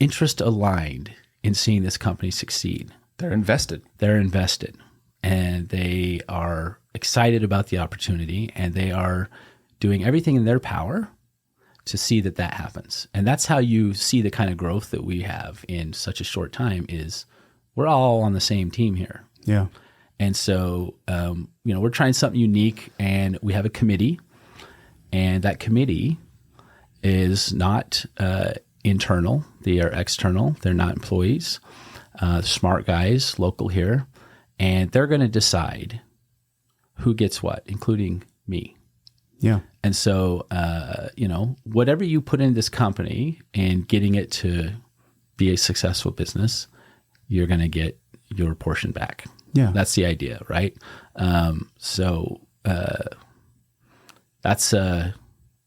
interest aligned in seeing this company succeed. They're invested. And they are excited about the opportunity, and they are doing everything in their power to see that happens. And that's how you see the kind of growth that we have in such a short time is we're all on the same team here. Yeah. And so, we're trying something unique, and we have a committee, and that committee is not internal. They are external. They're not employees. Smart guys, local here. and they're going to decide who gets what, including me. Yeah. And so, whatever you put in this company and getting it to be a successful business, you're going to get your portion back. Yeah. That's the idea, right?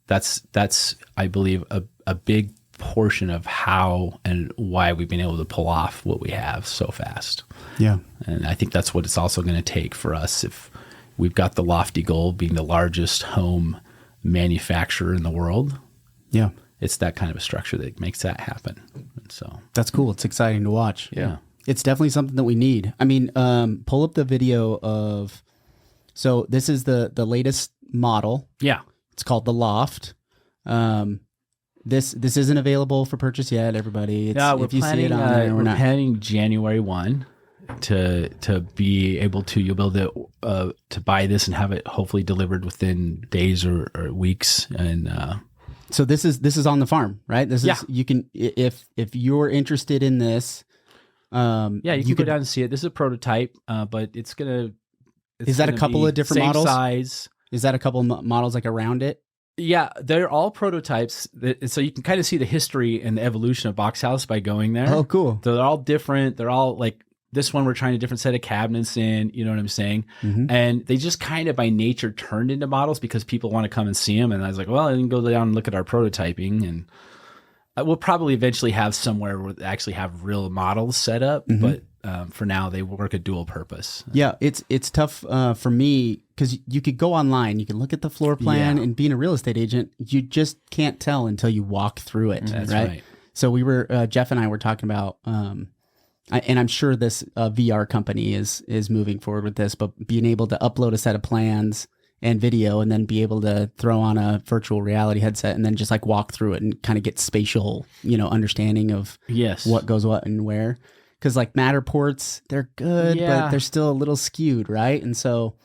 That's I believe a big portion of how and why we've been able to pull off what we have so fast. Yeah. And I think that's what it's also going to take for us if we've got the lofty goal of being the largest home manufacturer in the world. Yeah. It's that kind of a structure that makes that happen. And so that's cool. It's exciting to watch. Yeah. It's definitely something that we need. I mean, pull up the video of, so this is the latest model. Yeah. It's called the Loft. This isn't available for purchase yet, everybody. It's, no, we're if you planning, see it on there, we're planning January 1 to be able to, you'll be able to buy this and have it hopefully delivered within days or weeks. And so this is on the farm, right? This is, you can, if you're interested in this, you can go down and see it. This is a prototype, but it's is that a couple of different same models? Size. Is that a couple of models like around it? Yeah, they're all prototypes. So you can kind of see the history and the evolution of Box House by going there. Oh, cool. They're all different. They're all like, this one we're trying a different set of cabinets in, you know what I'm saying? Mm-hmm. And they just kind of by nature turned into models because people want to come and see them. And I was like, well, I can go down and look at our prototyping, and we'll probably eventually have somewhere where they actually have real models set up. Mm-hmm. But for now, they work a dual purpose. Yeah, it's tough for me because you could go online, you can look at the floor plan, and being a real estate agent, you just can't tell until you walk through it. That's right. So we were Jeff and I were talking about, and I'm sure this VR company is moving forward with this, but being able to upload a set of plans and video, and then be able to throw on a virtual reality headset, and then just like walk through it and kind of get spatial, understanding of what goes what and where. Because like Matterports, they're good, but they're still a little skewed, right? And so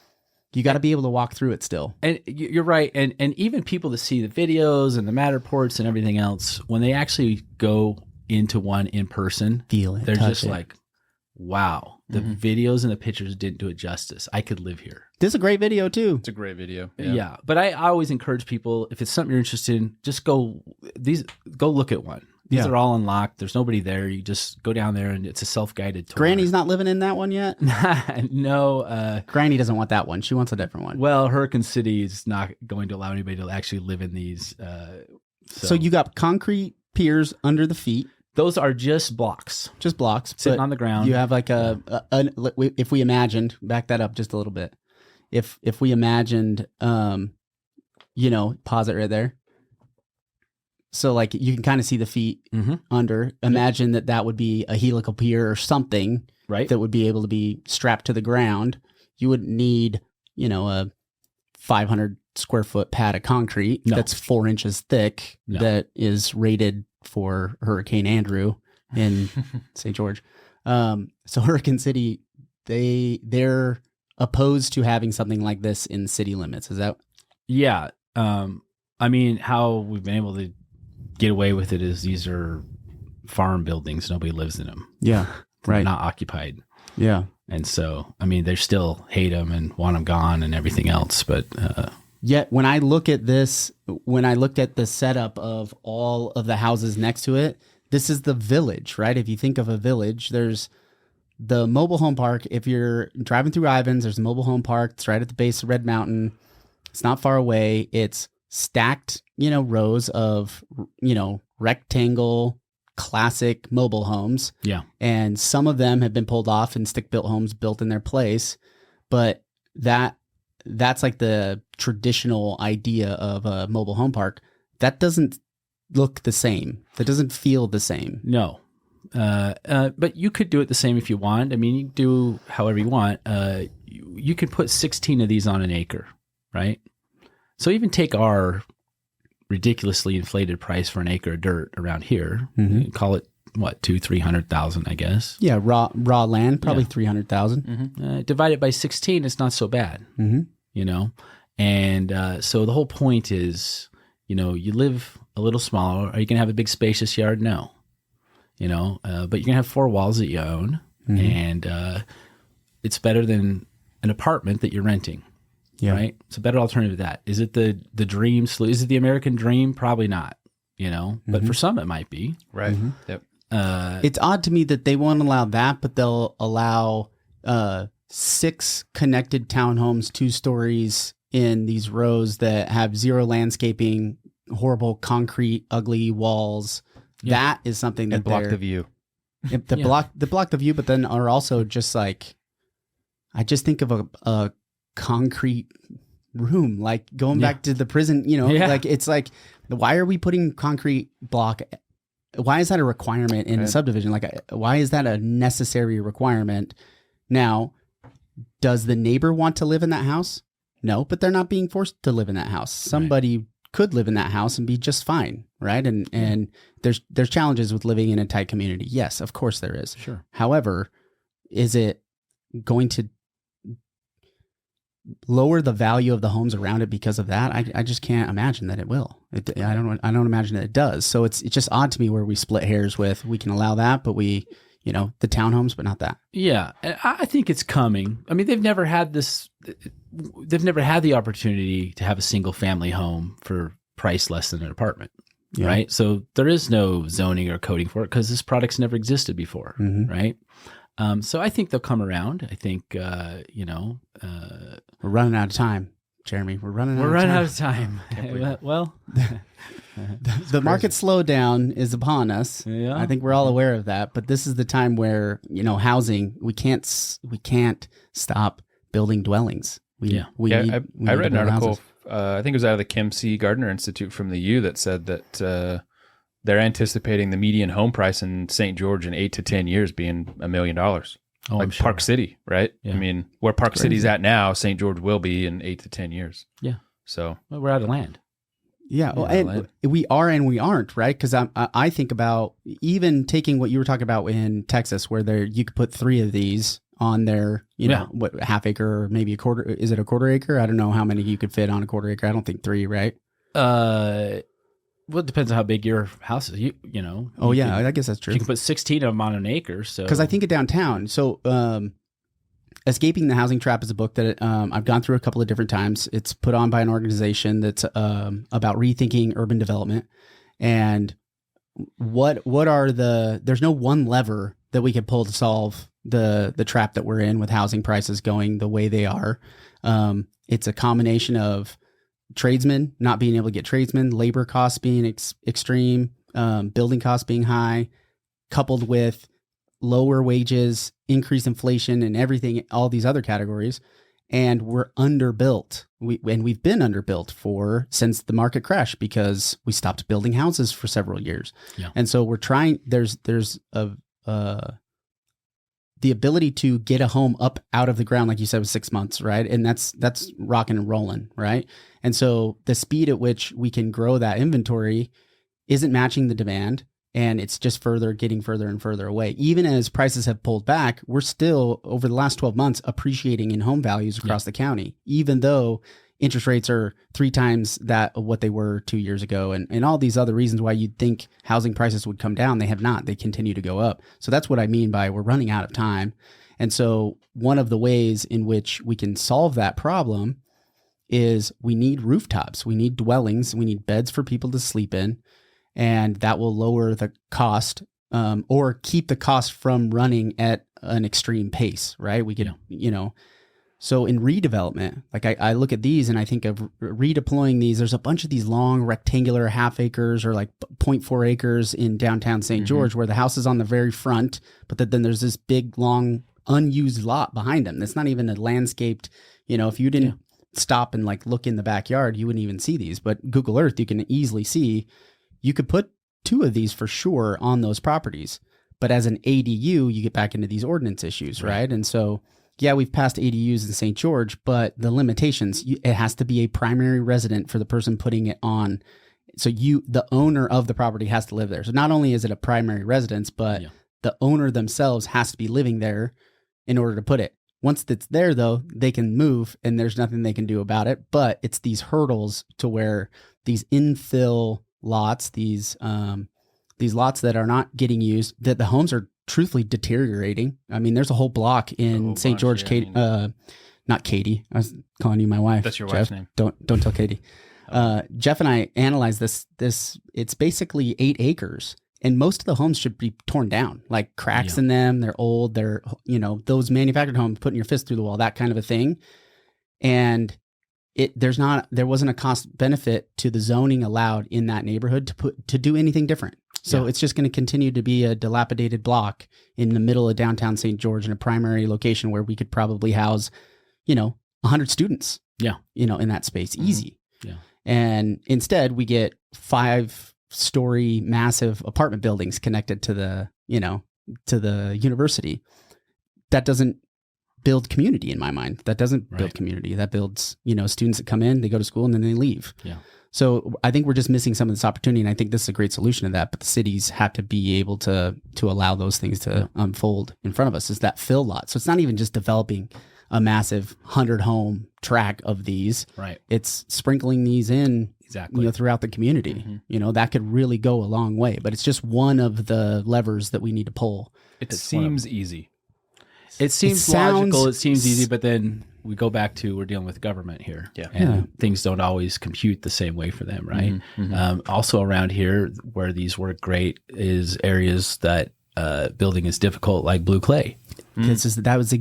you got to be able to walk through it still. And you're right. And even people that see the videos and the Matterports and everything else, when they actually go into one in person, feel it, they're just it. like, wow, the videos and the pictures didn't do it justice. I could live here. This is a great video too. It's a great video. Yeah. But I always encourage people, if it's something you're interested in, just go look at one. These are all unlocked. There's nobody there. You just go down there and it's a self-guided tour. Granny's not living in that one yet? No. Granny doesn't want that one. She wants a different one. Well, Hurricane City is not going to allow anybody to actually live in these. So you got concrete piers under the feet. Those are just blocks. Just blocks. Sitting on the ground. You have like if we imagined, back that up just a little bit. If we imagined, pause it right there. So like you can kind of see the feet under. Imagine that would be a helical pier or something, right? That would be able to be strapped to the ground. You wouldn't need, a 500 square foot pad of concrete that's 4 inches thick that is rated for Hurricane Andrew in St. George. So Hurricane City, they're opposed to having something like this in city limits. Is that? Yeah. I mean, how we've been able to get away with it is these are farm buildings. Nobody lives in them. Yeah. Right. Not occupied. Yeah. And so, I mean, they still hate them and want them gone and everything else. But yet when I look at this, when I looked at the setup of all of the houses next to it, this is the village, right? If you think of a village, there's the mobile home park. If you're driving through Ivins, there's a mobile home park. It's right at the base of Red Mountain. It's not far away. It's stacked, rows of, rectangle classic mobile homes. Yeah. And some of them have been pulled off and stick-built homes built in their place. But that's like the traditional idea of a mobile home park. That doesn't look the same. That doesn't feel the same. No. But you could do it the same if you want. I mean, you can do however you want. You could put 16 of these on an acre, right? So even take our ridiculously inflated price for an acre of dirt around here, call it what, 200,000-300,000, I guess. Yeah, raw land, probably 300,000. Divide it by 16, it's not so bad, And so the whole point is, you live a little smaller. Are you going to have a big spacious yard? No. But you're going to have 4 walls that you own, and it's better than an apartment that you're renting. Yeah. Right. It's a better alternative to that. Is it the dream? Is it the American dream? Probably not, but for some it might be. Right. Yep. It's odd to me that they won't allow that, but they'll allow 6 connected townhomes, 2 stories in these rows that have zero landscaping, horrible concrete, ugly walls. Yeah. That is something that and block the view. Block the view, but then are also just like, I just think of a concrete room, like going back to the prison, like it's like, why are we putting concrete block? Why is that a requirement in a subdivision? Like, why is that a necessary requirement? Now, does the neighbor want to live in that house? No, but they're not being forced to live in that house. Somebody could live in that house and be just fine, right? And there's challenges with living in a tight community. Yes, of course there is. Sure. However, is it going to lower the value of the homes around it because of that? I just can't imagine that it will. I don't imagine that it does. So it's just odd to me where we split hairs with, we can allow that, but the townhomes, but not that. Yeah. And I think it's coming. I mean, they've never had the opportunity to have a single family home for price less than an apartment. Yeah. Right. So there is no zoning or coding for it because this product's never existed before. Mm-hmm. Right. So I think they'll come around. I think, we're running out of time, Jeremy. We're running out of time. Well, the market slowdown is upon us. Yeah. I think we're all aware of that, but this is the time where, housing, we can't stop building dwellings. I read an article, I think it was out of the Kim C. Gardner Institute from the U, that said that, they're anticipating the median home price in St. George in 8 to 10 years being $1 million. Oh, like sure. Park City, right? Yeah. I mean, where Park City's at now, St. George will be in 8 to 10 years. Yeah. So we're out of land. Yeah. Well, and we are and we aren't, right? Because I think about even taking what you were talking about in Texas, where you could put 3 of these on there, what, half acre or maybe a quarter. Is it a quarter acre? I don't know how many you could fit on a quarter acre. I don't think 3, right? Well, it depends on how big your house is. I guess that's true. You can put 16 of them on an acre. So, because I think of downtown. So, Escaping the Housing Trap is a book that I've gone through a couple of different times. It's put on by an organization that's about rethinking urban development. And there's no one lever that we could pull to solve the trap that we're in with housing prices going the way they are. It's a combination of tradesmen not being able to get tradesmen, labor costs being extreme, building costs being high, coupled with lower wages, increased inflation, and everything, all these other categories. And we're underbuilt. We've been underbuilt since the market crash because we stopped building houses for several years. Yeah. And so we're trying. There's the ability to get a home up out of the ground, like you said, was 6 months, right? And that's rocking and rolling, right? And so the speed at which we can grow that inventory isn't matching the demand, and it's just getting further and further away. Even as prices have pulled back, we're still, over the last 12 months, appreciating in home values across the county, even though interest rates are 3 times that of what they were 2 years ago, and all these other reasons why you'd think housing prices would come down. They have not. They continue to go up. So that's what I mean by we're running out of time. And so one of the ways in which we can solve that problem is we need rooftops, we need dwellings, we need beds for people to sleep in, and that will lower the cost or keep the cost from running at an extreme pace, right? We could, So in redevelopment, like I look at these and I think of redeploying these. There's a bunch of these long rectangular half acres or like 0.4 acres in downtown St. George where the house is on the very front, but then there's this big, long, unused lot behind them. That's not even a landscaped, if you didn't stop and like look in the backyard, you wouldn't even see these. But Google Earth, you can easily see, you could put 2 of these for sure on those properties. But as an ADU, you get back into these ordinance issues, right? And so, yeah, we've passed ADUs in St. George, but the limitations, it has to be a primary resident for the person putting it on. So the owner of the property has to live there. So not only is it a primary residence, but the owner themselves has to be living there in order to put it. Once it's there, though, they can move and there's nothing they can do about it. But it's these hurdles to where these infill lots, these lots that are not getting used, that the homes are truthfully deteriorating. I mean, there's a whole block in St. George, not Katie. I was calling you my wife. That's your Jeff. wife's name. Don't tell Katie. Jeff and I analyzed this. It's basically 8 acres, and most of the homes should be torn down, like cracks in them. They're old. They're, those manufactured homes, putting your fist through the wall, that kind of a thing. And there wasn't a cost benefit to the zoning allowed in that neighborhood to do anything different. So it's just going to continue to be a dilapidated block in the middle of downtown St. George in a primary location where we could probably house, 100 students. Yeah. In that space, easy. Yeah. And instead we get 5-story massive apartment buildings connected to the university. That doesn't build community in my mind. That doesn't build community. That builds, students that come in, they go to school, and then they leave. Yeah. So I think we're just missing some of this opportunity, and I think this is a great solution to that. But the cities have to be able to allow those things to unfold in front of us. Is that fill lot? So it's not even just developing a massive 100-home tract of these. Right. It's sprinkling these in throughout the community. Mm-hmm. That could really go a long way. But it's just one of the levers that we need to pull. It seems easy. It seems logical. It seems easy, but then we go back to we're dealing with government here, and things don't always compute the same way for them, right? Also around here, where these work great is areas that building is difficult, like blue clay. That was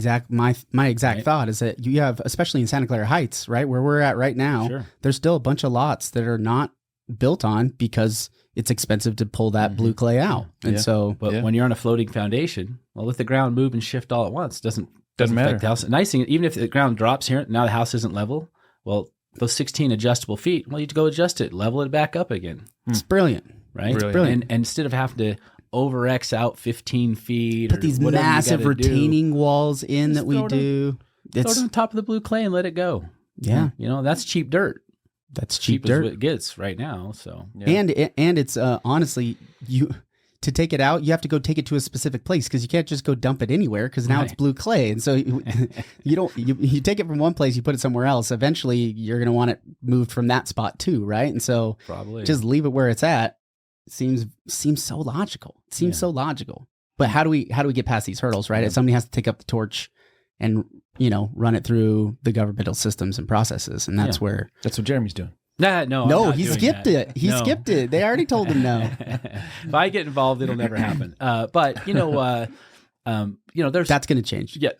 my exact thought is that you have, especially in Santa Clara Heights, right where we're at right now, there's still a bunch of lots that are not built on because it's expensive to pull that blue clay out. And but when you're on a floating foundation, well, if the ground move and shift all at once, doesn't matter. Affect the house. Nice thing, even if the ground drops here, now the house isn't level. Well, those 16 adjustable feet, well, you go adjust it, level it back up again. It's brilliant, right? It's brilliant. And instead of having to over X out 15 feet, put these massive retaining walls in that we do. Throw it on top of the blue clay and let it go. Yeah, that's cheap dirt. That's cheap dirt. As what it gets right now. So and it's honestly, to take it out, you have to go take it to a specific place because you can't just go dump it anywhere because now it's blue clay, and so you take it from one place, you put it somewhere else. Eventually, you're going to want it moved from that spot too, right? And so probably just leave it where it's at. Seems so logical. It seems so logical. But how do we get past these hurdles, right? Somebody has to take up the torch and run it through the governmental systems and processes, and that's what Jeremy's doing. No, he skipped it. He skipped it. They already told him no. If I get involved, it'll never happen. But there's that's going to change. Yeah,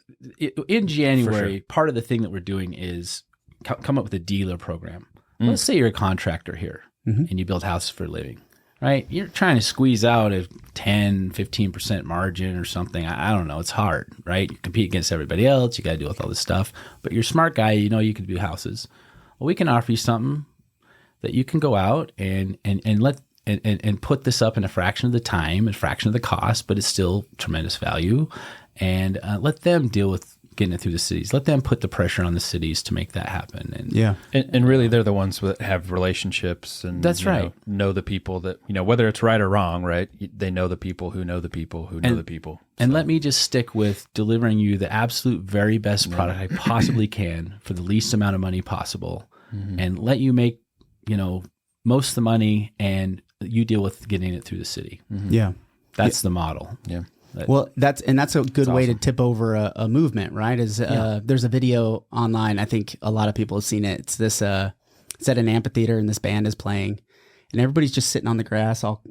in January, part of the thing that we're doing is come up with a dealer program. Let's say you're a contractor here and you build houses for a living, right? You're trying to squeeze out a 10, 15% margin or something. I don't know. It's hard, right? You compete against everybody else. You got to deal with all this stuff. But you're a smart guy. You can do houses. Well, we can offer you something that you can go out and put this up in a fraction of the time, a fraction of the cost, but it's still tremendous value. And let them deal with getting it through the cities. Let them put the pressure on the cities to make that happen. And really, they're the ones that have relationships and that's right. Know the people that, whether it's right or wrong, right? They know the people who know the people who know the people. And let me just stick with delivering you the absolute very best product I possibly can for the least amount of money possible and let you make, most of the money and you deal with getting it through the city. Yeah. That's the model. Yeah. Well, that's a good way to tip over a movement, right? There's a video online. I think a lot of people have seen it. It's this, it's at an amphitheater and this band is playing and everybody's just sitting on the grass, all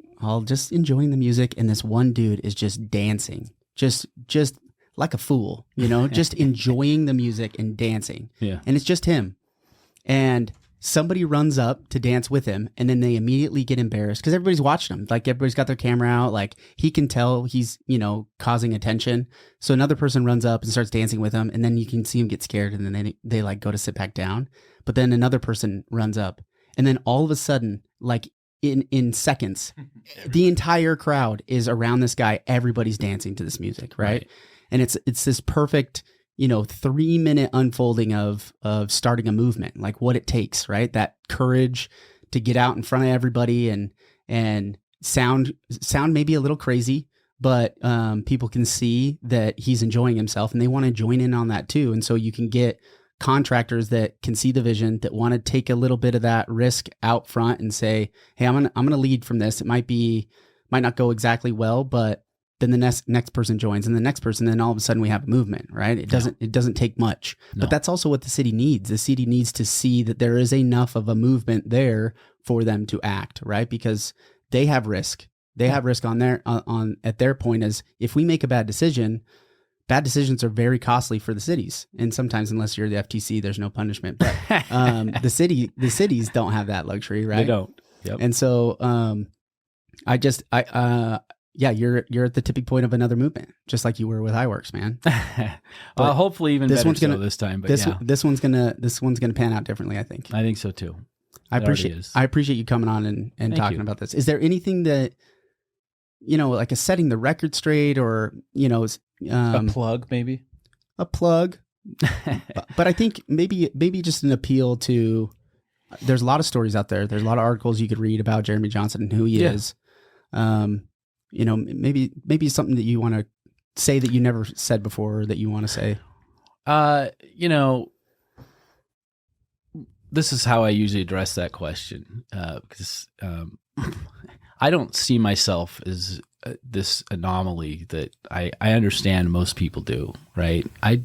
just enjoying the music. And this one dude is just dancing, just like a fool, just enjoying the music and dancing. Yeah. And it's just him. And somebody runs up to dance with him and then they immediately get embarrassed because everybody's watching him. Like everybody's got their camera out. Like he can tell he's, causing attention. So another person runs up and starts dancing with him and then you can see him get scared and then they like go to sit back down. But then another person runs up and then all of a sudden, like in seconds, the entire crowd is around this guy. Everybody's dancing to this music. Right. And it's this perfect 3-minute unfolding of starting a movement, like what it takes, right? That courage to get out in front of everybody and sound maybe a little crazy, but people can see that he's enjoying himself and they want to join in on that too. And so you can get contractors that can see the vision, that want to take a little bit of that risk out front and say, hey, I'm gonna lead from this. It might not go exactly well, but then the next person joins, and the next person, then all of a sudden we have a movement, right? It doesn't take much. No. But that's also what the city needs. The city needs to see that there is enough of a movement there for them to act, right? Because they have risk. They have risk on at their point is, if we make a bad decisions are very costly for the cities. And sometimes, unless you're the FTC, there's no punishment. But the cities don't have that luxury, right? They don't. Yep. And so you're at the tipping point of another movement, just like you were with iWorks, man. Hopefully even this better one's gonna, this time. But this one's gonna pan out differently, I think. I think so too. I appreciate you coming on and talking about this. Is there anything that, like a setting the record straight, or a plug, maybe a plug? but I think maybe just an appeal to. There's a lot of stories out there. There's a lot of articles you could read about Jeremy Johnson and who he is. Maybe something that you want to say that you never said before, or that you want to say. This is how I usually address that question, because I don't see myself as this anomaly that I understand most people do, right? I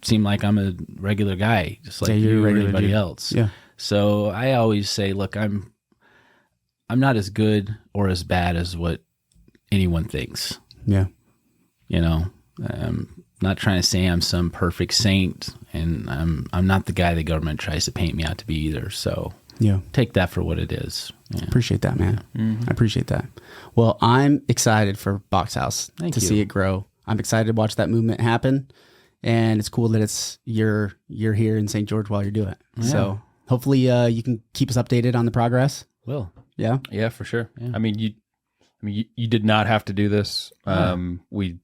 seem like I'm a regular guy, just like you or anybody else. Yeah. So I always say, look, I'm not as good or as bad as what anyone thinks. Yeah. I'm not trying to say I'm some perfect saint, and I'm not the guy the government tries to paint me out to be either. So take that for what it is. Yeah. Appreciate that, man. Yeah. Mm-hmm. I appreciate that. Well, I'm excited for Box House to see it grow. I'm excited to watch that movement happen, and it's cool that you're here in St. George while you do it. Yeah. So hopefully you can keep us updated on the progress. Will. Yeah. Yeah, for sure. Yeah. I mean, you did not have to do this. We'd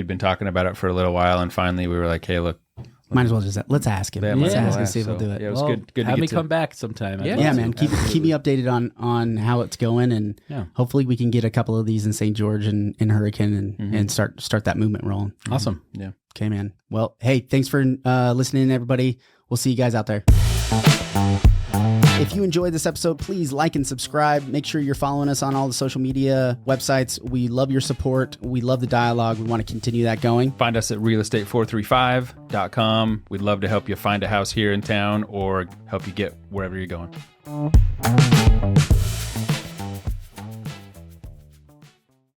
been talking about it for a little while, and finally we were like, hey, look. Might as well just let's ask him. Yeah, let's ask and see if he'll do it. Yeah, it was good. Have me come back sometime. Yeah, man. Keep me updated on how it's going, and hopefully we can get a couple of these in St. George and in Hurricane and start that movement rolling. Awesome. Yeah. Okay, man. Well, hey, thanks for listening, everybody. We'll see you guys out there. If you enjoyed this episode, please like and subscribe. Make sure you're following us on all the social media websites. We love your support. We love the dialogue. We want to continue that going. Find us at realestate435.com. We'd love to help you find a house here in town or help you get wherever you're going.